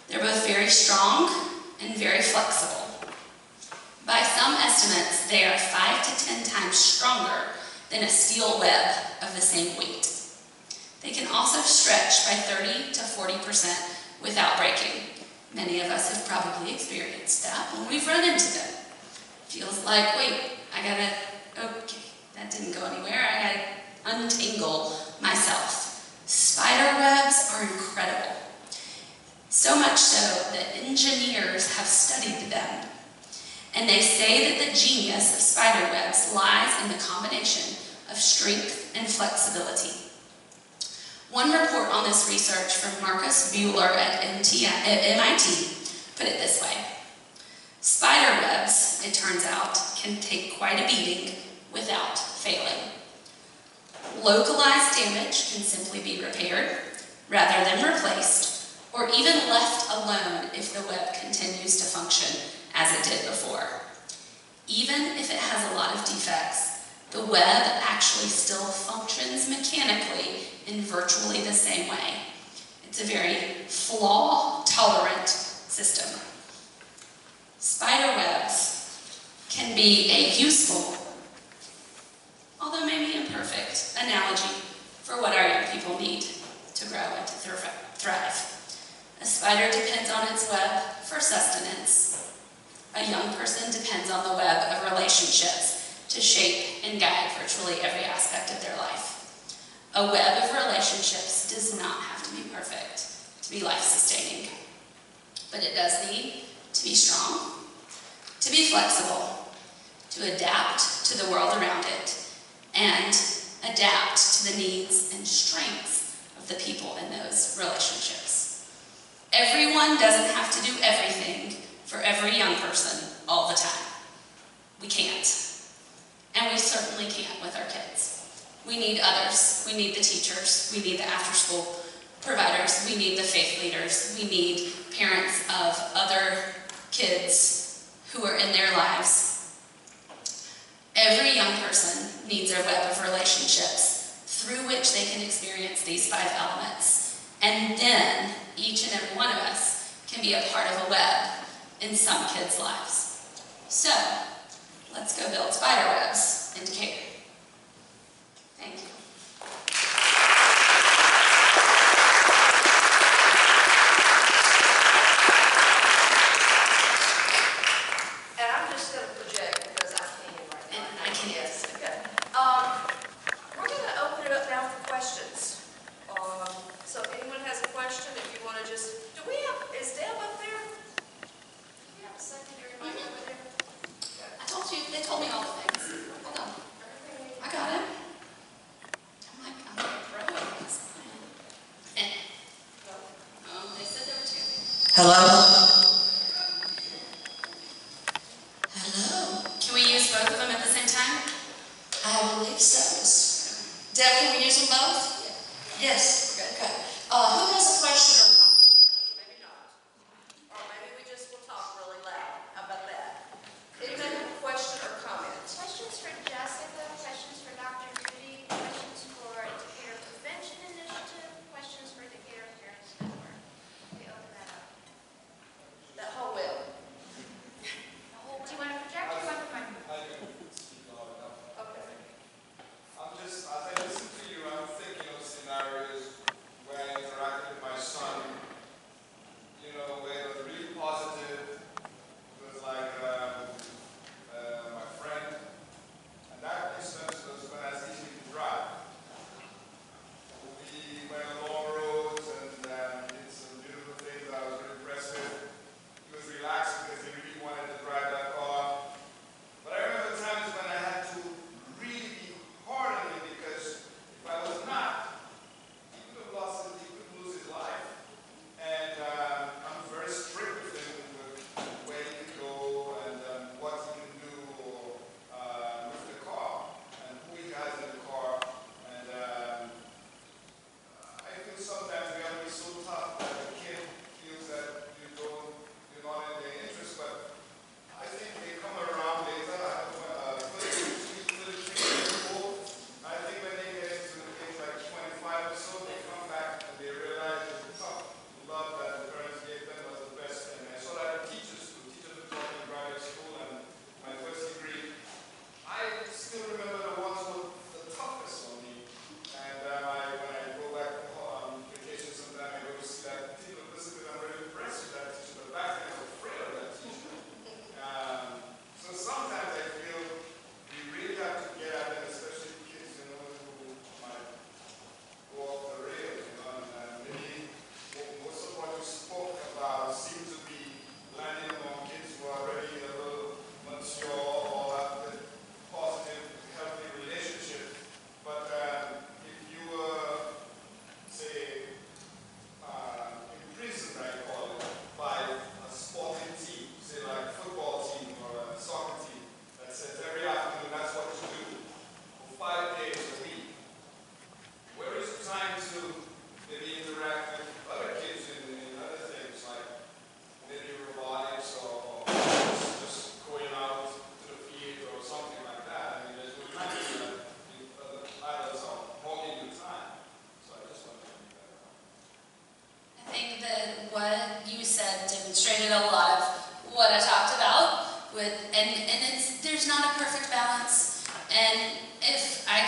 They're both very strong and very flexible. By some estimates, they are 5 to 10 times stronger than a steel web of the same weight. They can also stretch by 30 to 40% without breaking. Many of us have probably experienced that when we've run into them. Feels like, wait, okay, that didn't go anywhere. I gotta untangle myself. Spider webs are incredible. So much so that engineers have studied them. And they say that the genius of spider webs lies in the combination of strength and flexibility. One report on this research from Marcus Buehler at MIT put it this way. Spider webs, it turns out, can take quite a beating without failing. Localized damage can simply be repaired rather than replaced, or even left alone if the web continues to function as it did before. Even if it has a lot of defects, the web actually still functions mechanically in virtually the same way. It's a very flaw-tolerant system. Spider webs can be a useful, although maybe imperfect, analogy for what our young people need to grow and to thrive. A spider depends on its web for sustenance. A young person depends on the web of relationships to shape and guide virtually every aspect of their life. A web of relationships does not have to be perfect to be life-sustaining, but it does need to be strong, to be flexible, to adapt to the world around it, and adapt to the needs and strengths of the people in those relationships. Everyone doesn't have to do everything for every young person all the time. We can't. And we certainly can't with our kids. We need others. We need the teachers. We need the after-school providers. We need the faith leaders. We need parents of other kids who are in their lives. Every young person needs a web of relationships through which they can experience these 5 elements. And then each and every one of us can be a part of a web in some kids' lives. So, build spider webs in Decatur. Thank you. And I'm just going to project because I can right now. And I can. Yes, okay. We're going to open it up now for questions. So if anyone has a question, if you want to just, is Deb up there? Do we have a secondary mic over there? I told you, they told me all the things. Hold on. I got it. I'm like a pro at this. Oh, they said there were two. Hello? Hello? Can we use both of them at the same time? I believe so. Deb, can we use them both? Yes. Okay. Who has a question or comment? Maybe not. Or maybe we just will talk really loud. How about that? Anybody have a question or comment? Questions for Jessica, questions for Dr. Judy, questions for Decatur Prevention Initiative, questions for Decatur Parents Network. We open that up. That whole will. Do you want to project or do you want the microphone? I can speak loud enough. Okay. As I listen to you, I'm thinking of scenarios where I interacted with my son, where it was really positive. It was like my friend. And that instance was when I was easy to drive. We went on long roads and did some beautiful things that I was really impressed with. He was relaxed because he really wanted to drive that car. But I remember times when I had to really be hard on him because if I was not, he could lose his life. And I'm very strict with him with where he can go and what he can do with the car and who he has in the car. And I feel sometimes we have to be so tough that the kid feels that you're not in their interest, but I think they come around later. I have 33 years old. I think when they get into the age like 25 or so, they come back and they realize that the tough love that the parents gave them was the best thing. I saw that in teachers too. Teachers who taught me in private school and my first degree. I still remember the ones who were the toughest on me. And when I go back on vacation sometime, I go to see that teacher. Listen, I'm really impressed with that teacher, but back then I was afraid of that teacher. So sometimes I feel we really have to get at them, especially kids, who might go off the rails, and maybe most of what you spoke about seems to be landing among kids who are already a little mature or have a positive, healthy relationship. But if you were, say, imprisoned, I call it, by a sporting team, say like a football team or a soccer team, that says every afternoon that's what you do for 5 days a week. Where is the time to maybe interact with other kids in other things like maybe robotics or just going out to the field or something like that? I mean, there's no time for that. Other adults are hogging your time. So I just want to make that up. I think that what you said demonstrated a lot of what I talked about and there's not a perfect balance. And if I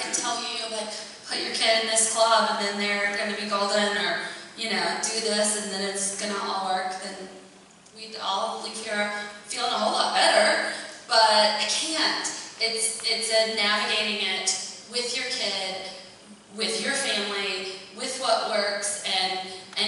could tell you, like, put your kid in this club and then they're going to be golden, or do this and then it's going to all work, then we'd all leave here feeling a whole lot better. But I can't. It's a navigating it with your kid, with your family, with what works, and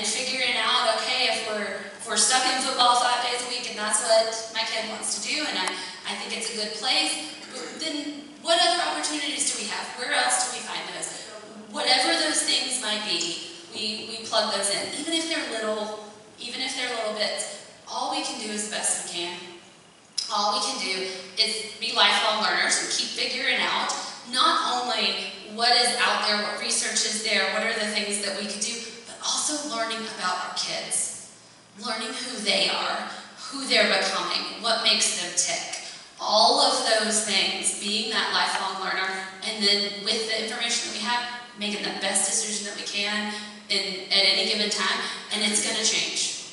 figuring out, okay, if we're stuck in football 5 days a week and that's what my kid wants to do, and I think it's a good place, then what other opportunities do we have? Where else do we find those? Whatever those things might be, we plug those in. Even if they're little bits, all we can do is the best we can. All we can do is be lifelong learners and keep figuring out not only what is out there, what research is there, what are the things that we could do, but also learning about our kids. Learning who they are, who they're becoming, what makes them tick. All of those things, being that lifelong learner, and then with the information that we have, making the best decision that we can at any given time, and it's going to change.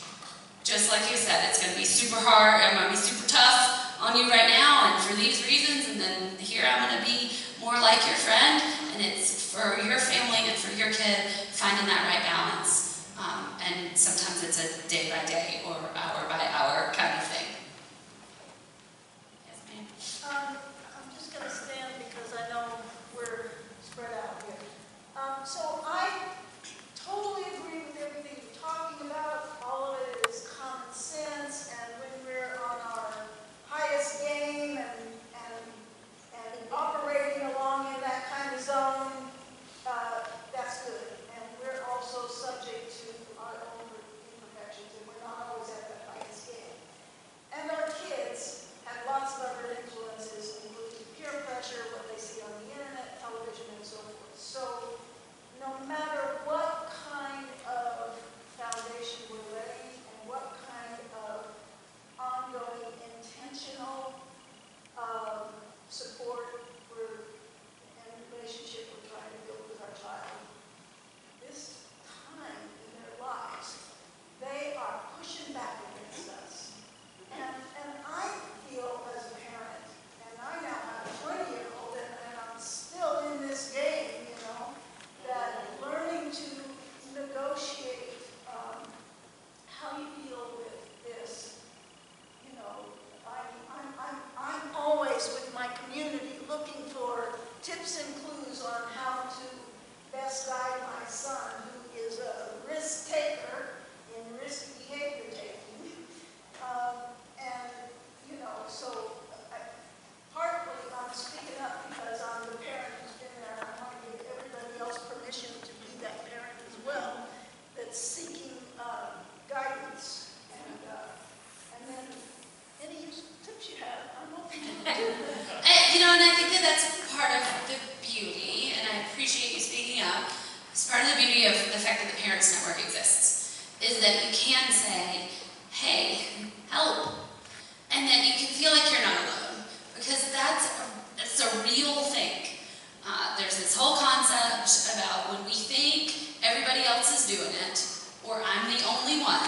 Just like you said, it's going to be super hard, it might be super tough on you right now, and for these reasons, your friend, and it's for your family and for your kid, finding that right balance. And sometimes it's a day by day or hour by hour kind of thing. Yes, ma'am? I'm just going to stand because I know we're spread out here. So I totally agree with everything you're talking about. All of it is common sense, and when we're on our highest game and operating along in that kind of zone, that's good. And we're also subject to our own imperfections, and we're not always at that highest game. And our kids have lots of other influences, including peer pressure, what they see on the internet, television, and so forth. So no matter what kind of foundation we're laying and what kind of ongoing intentional support and relationship we're trying to build with our child, this time in their lives, they are pushing back against us. And I feel as a parent, and I now have a 20-year-old, and I'm still in this game, that learning to negotiate how you deal with this. I'm always with my community looking for tips and clues on how to best guide my son, who is a risk taker in risk behavior taking. So partly I'm speaking up because I'm the parent who's been there, and I want to give everybody else permission to be that parent as well, that's seeking guidance. And then any tips you have, I'm open to do that. And I think that that's part of the beauty, and I appreciate you speaking up. It's part of the beauty of the fact that the Parents Network exists, is that you can say, hey, help. And that you can feel like you're not alone, because that's a real thing. There's this whole concept about when we think everybody else is doing it, or I'm the only one,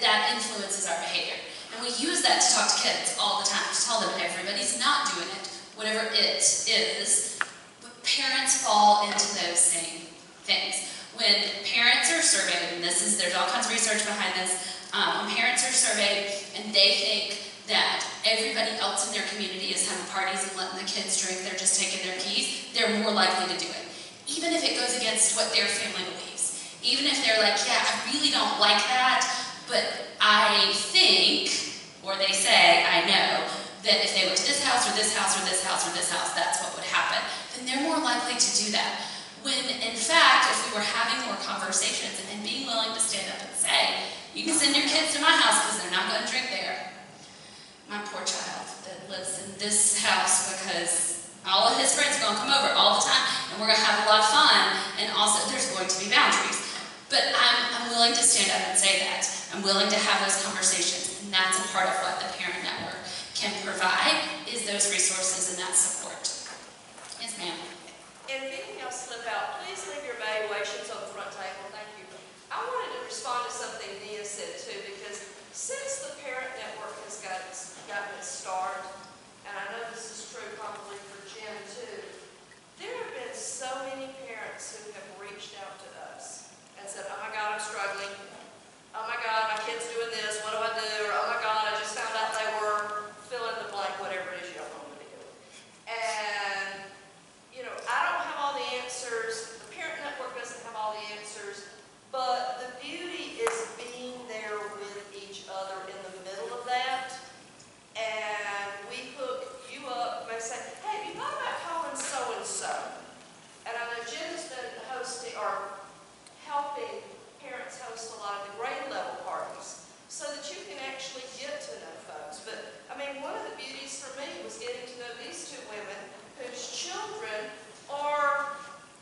that influences our behavior. And we use that to talk to kids all the time, to tell them everybody's not doing it, whatever it is. But parents fall into those same things. When parents are surveyed, and there's all kinds of research behind this, when parents are surveyed and they think that everybody else in their community is having parties and letting the kids drink, they're just taking their keys, they're more likely to do it. Even if it goes against what their family believes. Even if they're like, yeah, I really don't like that, but I think, or they say, I know, that if they went to this house, or this house, or this house, or this house, that's what would happen. Then they're more likely to do that. When, in fact, if we were having more conversations and being willing to stand up and say, you can send your kids to my house because they're not going to drink there. My poor child that lives in this house because all of his friends are going to come over all the time and we're going to have a lot of fun, and also there's going to be boundaries. But I'm willing to stand up and say that. I'm willing to have those conversations, and that's a part of what the Parent Network can provide, is those resources and that support. Yes, ma'am. And if anything else slip out, please leave your evaluations on the front table. Thank you. I wanted to respond to something Nia said too, because since the Parent Network has gotten its start, and I know this is true probably for Jim too, there have been so many parents who have reached out to us and said, oh my God, I'm struggling. Oh my God, my kid's doing this. What do I do? Or oh my God, I just found out they were fill in the blank, whatever it is you don't want me to do. And I don't have all the answers. The Parent Network doesn't have all the answers. But the beauty is being there with each other in the middle of that. And we hook you up by saying, hey, have you thought about calling so-and-so? And I know Jen has been hosting or helping parents host a lot of the grade level parties so that you can actually get to know folks. But, I mean, one of the beauties for me was getting to know these two women whose children are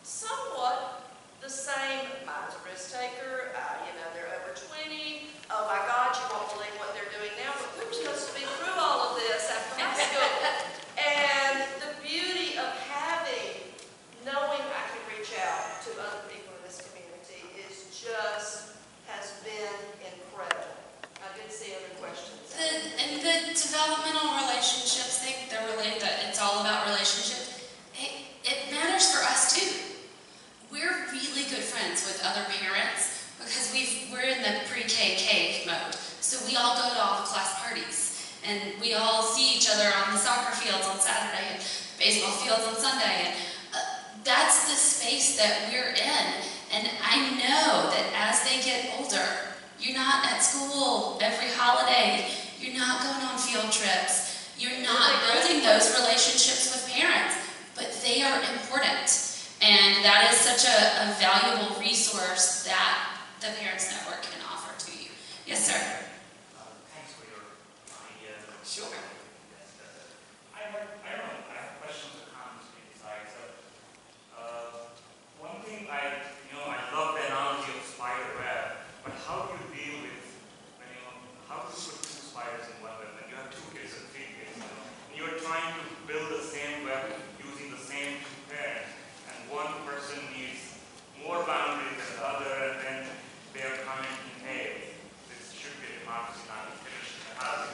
somewhat the same. Mine's a risk taker, they're over 20. Oh my God, you won't believe what they're doing now, but we were supposed to be through all of this after high school. And the beauty of knowing I can reach out to other people in this community has been incredible. I did see other questions. And the developmental relationships thing, it's all about relationships. we all see each other on the soccer fields on Saturday and baseball fields on Sunday. And that's the space that we're in. And I know that as they get older, you're not at school every holiday. You're not going on field trips. You're not building those relationships with parents, but they are important. And that is such a valuable resource that the Parents Network can offer to you. Yes, sir? Thanks for your idea. Sure. I have questions or comments to decide. So, one thing I love the analogy of spider web, but how do you deal with how to put two spiders in one web? When you have 2 kids and 3 kids, and you're trying to build the same web using the same 2 pairs, and one person needs more boundaries than the other, and then they are commenting, hey, this should be a democracy, not a finish in the house.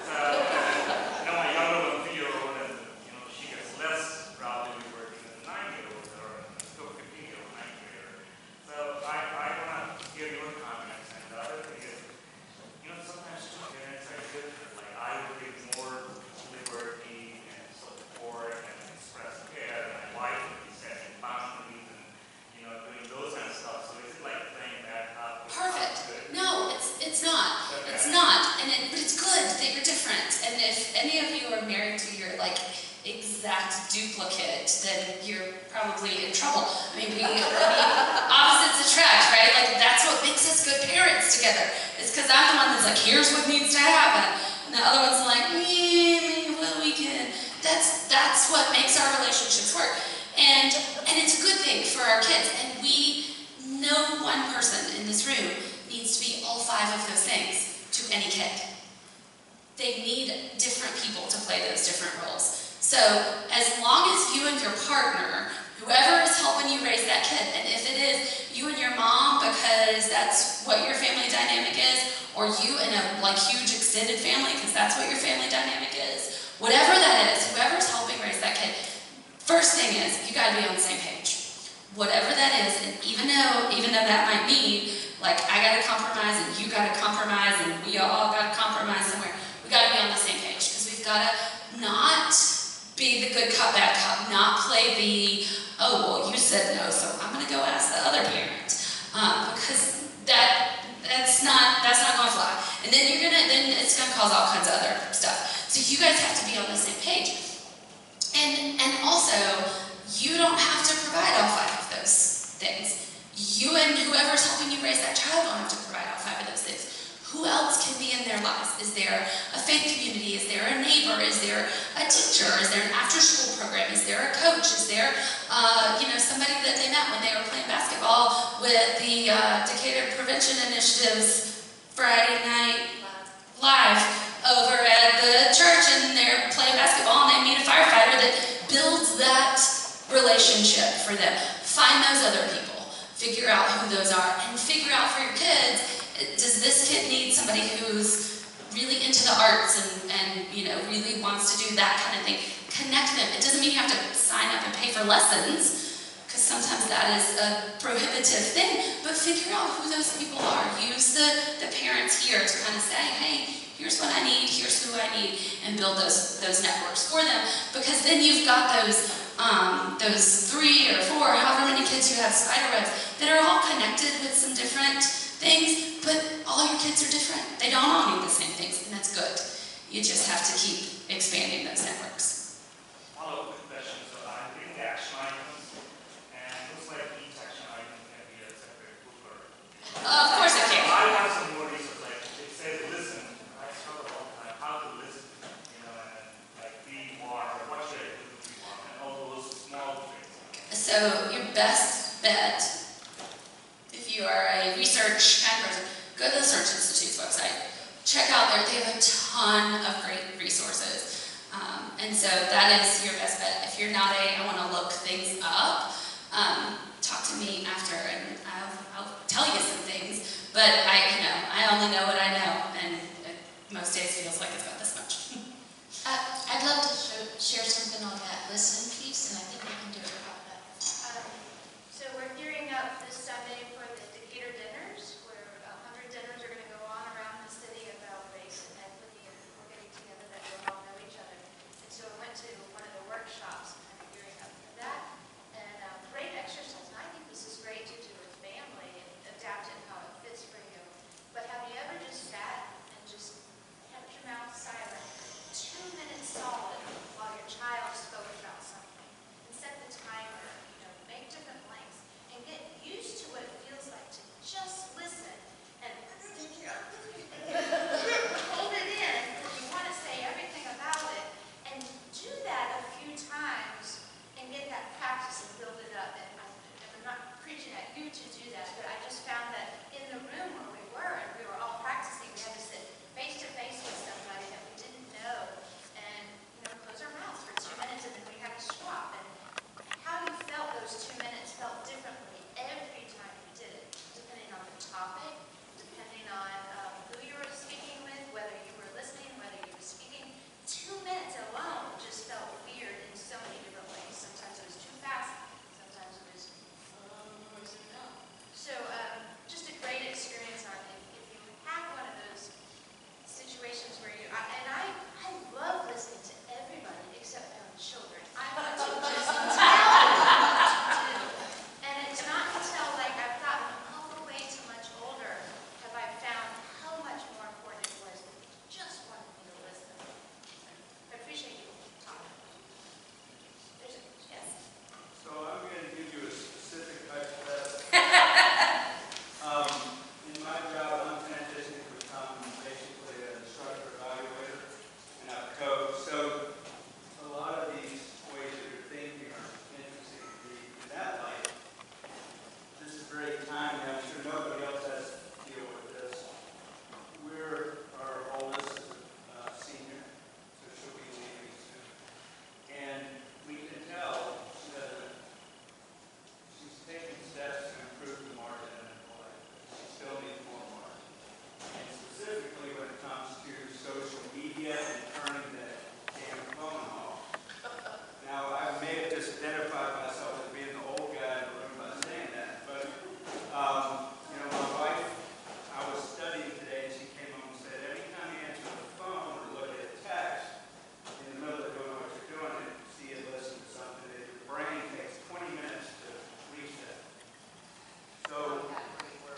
So, my younger one, 3-year-old, and she gets less probably working than a 9-year-old or a 15-year-old, 9-year-old. So I want to hear your comments. And the other thing is, sometimes 2 parents are different. Like I would give more liberty and support and express care, and my wife would be setting boundaries and doing those kind of stuff. So is it like playing that up? Perfect. No, it's not. Okay. It's not. But it's good that you're different. And if any of you are married to your exact duplicate, then you're probably in trouble. Opposites attract, right? That's what makes us good parents together. It's because I'm the one that's like, here's what needs to happen. And the other one's like, maybe well, we can. That's what makes our relationships work. And it's a good thing for our kids. And no one person in this room needs to be all 5 of those things to any kid. They need different people to play those different roles. So as long as you and your partner, whoever is helping you raise that kid, and if it is you and your mom because that's what your family dynamic is, or you and a huge extended family because that's what your family dynamic is, whatever that is, whoever's helping raise that kid, first thing is you got to be on the same page. Whatever that is, and even though that might mean I got to compromise and you got to compromise and we all got to compromise somewhere, we got to be on the same page because we've got to not be the good cop, bad cop, not play the, oh, well, you said no, so I'm going to go ask the other parent. Because that's not going to fly. And then it's going to cause all kinds of other stuff. So you guys have to be on the same page. And also, you don't have to provide all 5 of those things. You and whoever's helping you raise that child don't have to provide all 5 of those things. Who else can be in their lives? Is there a faith community? Is there a neighbor? Is there a teacher? Is there an after-school program? Is there a coach? Is there, somebody that they met when they were playing basketball with the Decatur Prevention Initiative's Friday night live over at the church, and they're playing basketball, and they meet a firefighter that builds that relationship for them. Find those other people. Figure out who those are, and figure out for your kids, does this kid need somebody who's really into the arts and really wants to do that kind of thing? Connect them. It doesn't mean you have to sign up and pay for lessons, because sometimes that is a prohibitive thing, but figure out who those people are. Use the parents here to kind of say, hey, here's what I need, here's who I need, and build those networks for them, because then you've got those 3 or 4, however many kids you have spider webs that are all connected with some different things, but all your kids are different. They don't all need the same things, and that's good. You just have to keep expanding those networks. Follow-up question. So I'm reading the action items, and it looks like each action item can be a separate book. Of course it can. I want some more research. It says listen. I struggle all the time. How to listen, and be more, or what should I do to be more, and all those small things. So your best bet, if you are a research kind of person, go to the Search Institute's website. Check out there. They have a ton of great resources. And so that is your best bet. If you're not I want to look things up, talk to me after and I'll tell you some things. But I only know what I know, and most days feels like it's about this much. I'd love to share something on that listen piece, and I think we can do it about that. So we're gearing up this Sunday for the Decatur dinners, where 100 dinners are going to go on around the city about race and equity, and we're getting together that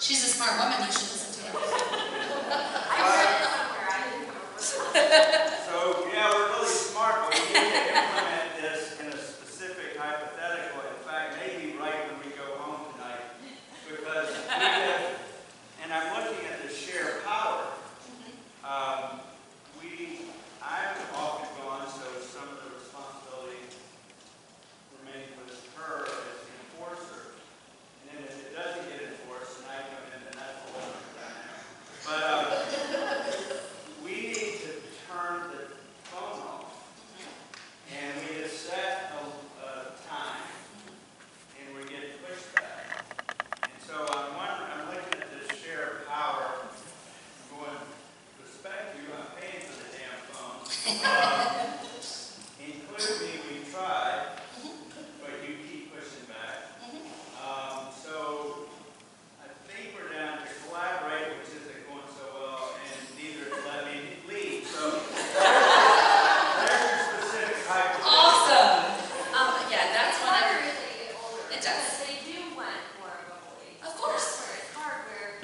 She's a smart woman, you should listen to her. I read it somewhere, I didn't remember. So, yeah, we're really smart, but we need to implement this in a specific hypothetical. In fact, maybe right when we go home tonight, because we have, and I'm looking at the shared power. I'm often gone, so some of the responsibility remains with her as the enforcer. And then if it doesn't get enforced, and I come in, then that's a whole other dynamic. But we need to turn the phone off. And we have set a time, and we're getting pushback. And so I'm looking at this shared power, going, respect you, I'm paying for the damn phone. Include me, we tried, but you keep pushing back. So I think we're down to collaborate, which isn't going so well, and neither let me lead. So there's your specific hypothetical. Awesome. Yeah, that's one of Harder as they get older. It does. Because they do want more of a voice. Of course. That's where it's hard, where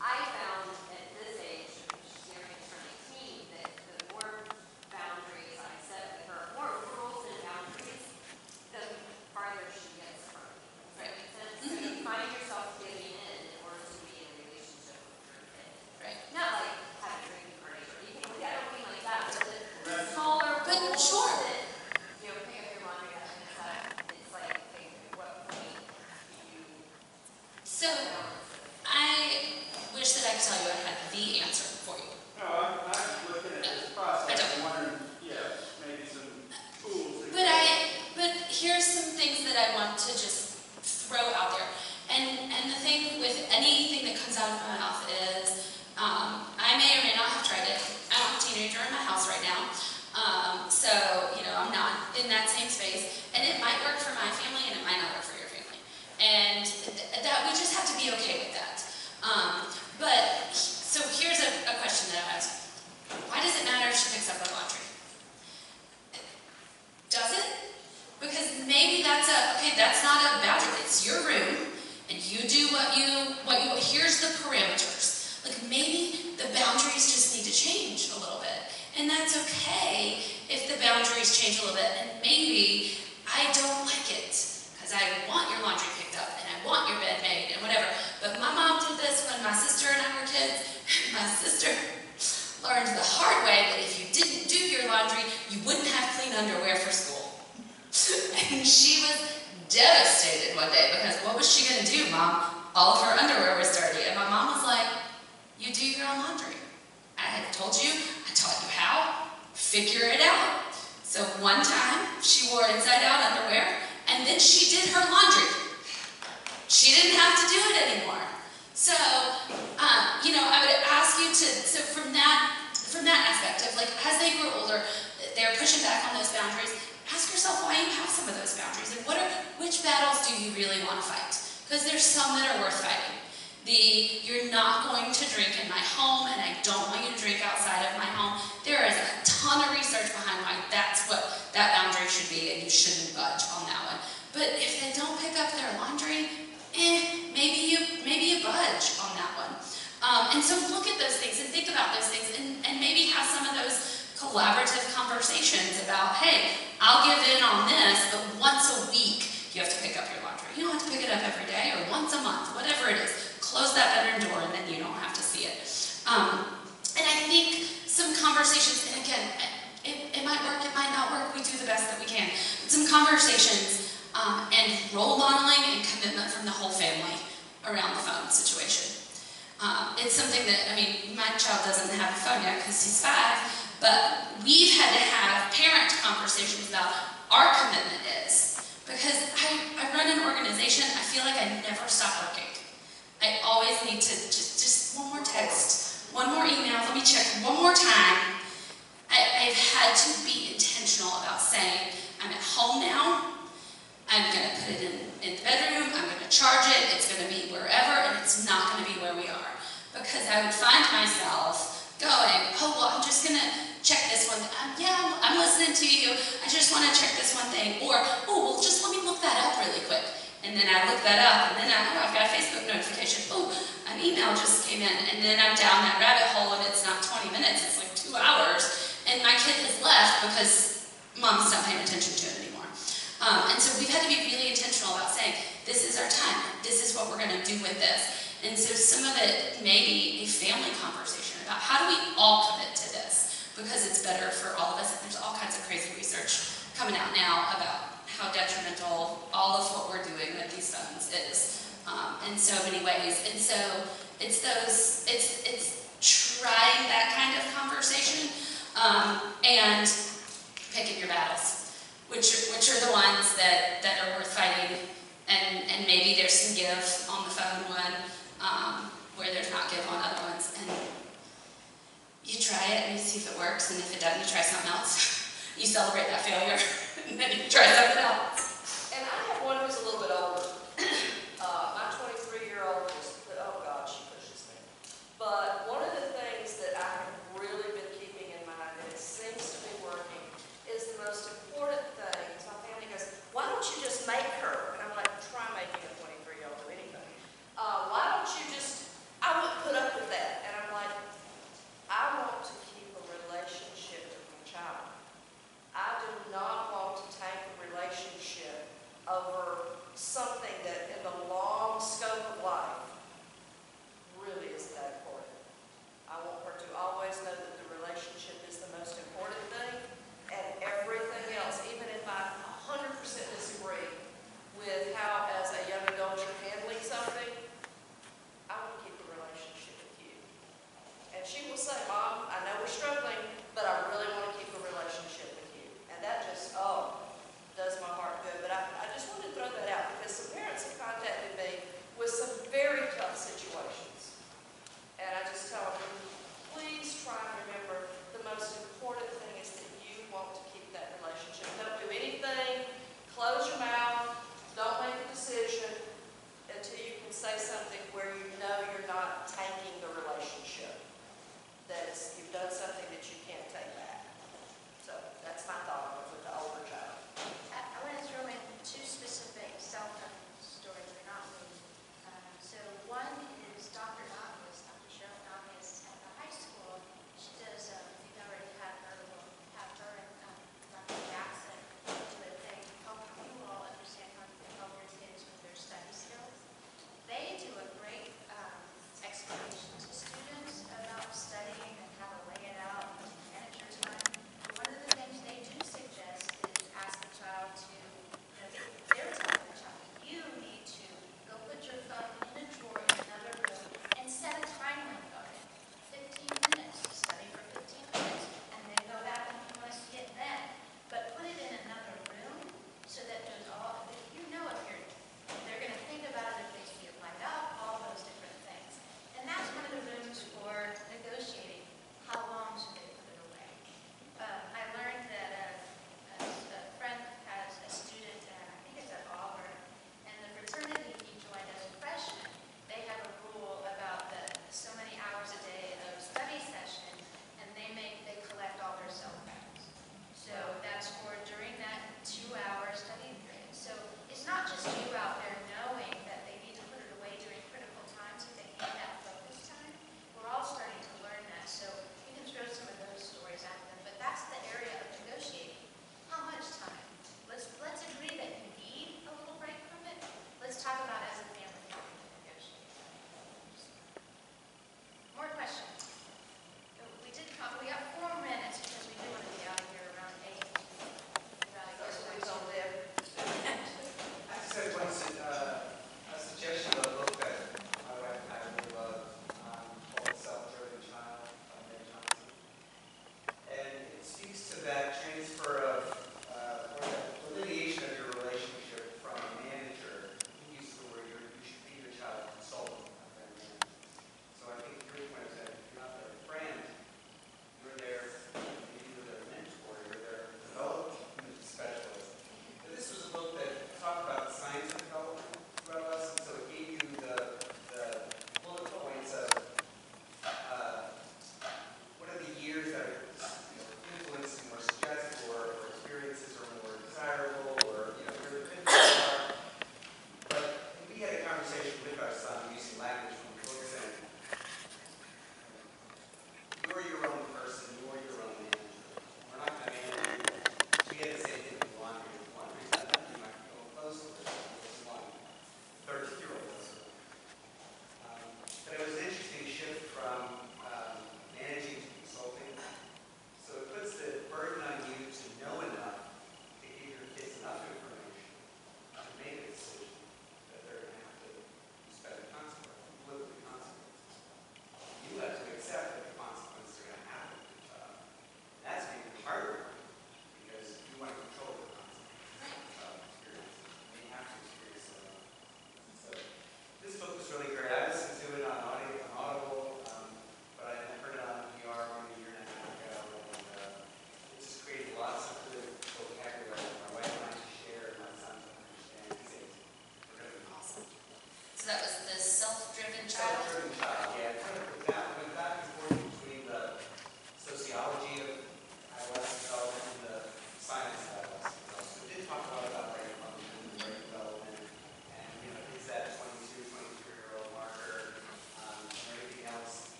I found at this age, which is near turning 18, that the more boundaries I set with her, more rules and boundaries, the farther she gets from me. Does that make sense? So you find yourself giving in order to be in a relationship with your kid. Right. Not like having drinking parties or anything like that, I don't mean like that, but the smaller But rules sure. that, you know, pick up your laundry after the time, it's like, okay, at what point do you So, balance it? I wish that I could tell you I had the answer for you. No, I'm looking at this process and wondering, yes, maybe some tools. But here's some things that I want to just throw out there. And the thing with anything that comes out of my mouth is, I may or may not have tried it. I don't have a teenager in my house right now. So, I'm not in that same space. And it might work for my family and it might not work for your family. And that we just have to be okay with that. So here's a question that I ask. Why does it matter if she picks up her laundry? Does it? Because maybe that's not a boundary. It's your room, and you do what you, here's the parameters. Like maybe the boundaries just need to change a little bit. And that's okay if the boundaries change a little bit. And maybe I don't like it, because I want your laundry picked up, and I want your bed made, and whatever. But my mom did this when my sister and I were kids. My sister learned the hard way that if you didn't do your laundry, you wouldn't have clean underwear for school. And she was devastated one day because what was she going to do, Mom? All of her underwear was dirty. And my mom was like, you do your own laundry. I had told you, I taught you how, figure it out. So one time, she wore inside-out underwear, and then she did her laundry. She didn't have to do it anymore. So, I would ask you to, so from that aspect of like, as they grow older, they're pushing back on those boundaries, ask yourself why you have some of those boundaries, and which battles do you really want to fight? Because there's some that are worth fighting. You're not going to drink in my home, and I don't want you to drink outside of my home. There is a ton of research behind why that's what that boundary should be, and you shouldn't budge on that one. But if they don't pick up their laundry, maybe you budge on that one. And so look at those things and think about those things, and maybe have some of those collaborative conversations about, hey, I'll give in on this, but once a week you have to pick up your laundry. You don't have to pick it up every day or once a month, whatever it is. Close that bedroom door and then you don't have to see it. And I think some conversations, and again, it might work, it might not work, we do the best that we can. But some conversations and role modeling and commitment from the whole family around the phone situation. It's something that, my child doesn't have a phone yet because he's 5, but we've had to have parent conversations about our commitment is. Because I run an organization, I feel like I never stop working. I always need to just one more text, one more email, let me check one more time. I've had to be intentional about saying, I'm at home now, I'm going to put it in the bedroom, I'm going to charge it, it's going to be wherever, and it's not going to be where we are. Because I would find myself going, oh, well, I'm just going to check this one. I'm listening to you, I just want to check this one thing. Or, oh, well, just let me look that up really quick. And then I look that up, and then I've got a Facebook notification. Oh, I an email just came in, and then I'm down that rabbit hole, and it's not 20 minutes, it's like 2 hours, and my kid has left because mom's not paying attention to it anymore. And so we've had to be really intentional about saying, this is our time, this is what we're going to do with this. And so some of it may be a family conversation about how do we all commit to this, because it's better for all of us. And there's all kinds of crazy research coming out now about how detrimental all of what we're doing with these phones is in so many ways. And so it's trying that kind of conversation and picking your battles, which are the ones that are worth fighting. And maybe there's some give on the phone one, where there's not give on other ones. And you try it and you see if it works, and if it doesn't, you try something else. You celebrate that failure, and then you try something else. And I have one who's a little bit older. My 23-year-old is, oh God, she pushes me. But one of the things that I have really been keeping in mind, and it seems to be working, is the most important thing. So my family goes, why don't you just make her? And I'm like, try making a 23-year-old do anything. Why don't you just, I wouldn't put up with that. And I'm like, I want to keep a relationship with my child. I do not want to take a relationship over something that in the long scope of life really isn't that important. I want her to always know that the relationship is the most important thing, and everything else, even if I 100% disagree with how, as a young adult, you're handling something, I want to keep the relationship with you. And she will say, Mom, I know we're struggling, but I really want to keep a relationship with you. And that just, does my heart good. But I just wanted to throw that out because some parents have kind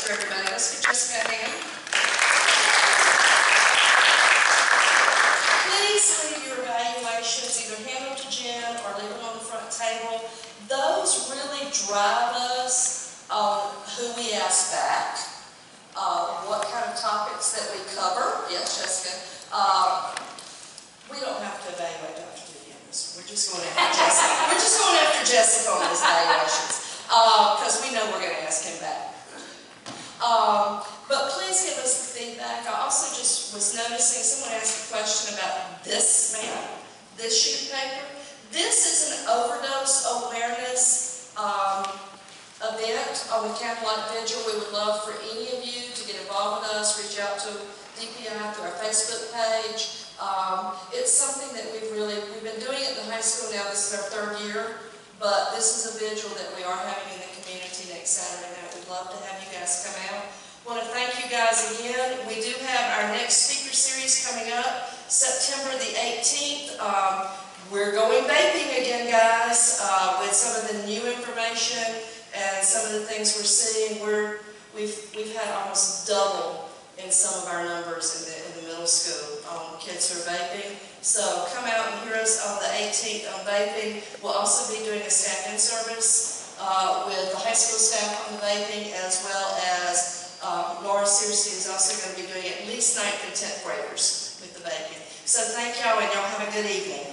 for everybody else. Give Jessica a hand. Please leave your evaluations, either hand them to Jen or leave them on the front table. Those really drive us on who we ask back, what kind of topics that we cover. Yes, Jessica. We don't have to evaluate Dr. Judy on this. We're just going after Jessica. We're just going after Jessica on these evaluations because we know we're going to ask him back. But please give us the feedback. I also just was noticing someone asked a question about this map, this sheet of paper. This is an overdose awareness event on the Candlelight Vigil. We would love for any of you to get involved with us, reach out to DPI through our Facebook page. It's something that we've been doing it in the high school now. This is our 3rd year, but this is a vigil that we are having in the community next Saturday night. We'd love to have you guys come out. I want to thank you guys again. We do have our next speaker series coming up, September the 18th. We're going vaping again, guys, with some of the new information and some of the things we're seeing. We've had almost double in some of our numbers in the middle school kids who are vaping. So come out and hear us on the 18th on vaping. We'll also be doing a staff in service with the high school staff on the vaping, as well as Laura Searcy is also going to be doing at least 9th and 10th graders with the vaping. So thank y'all, and y'all have a good evening.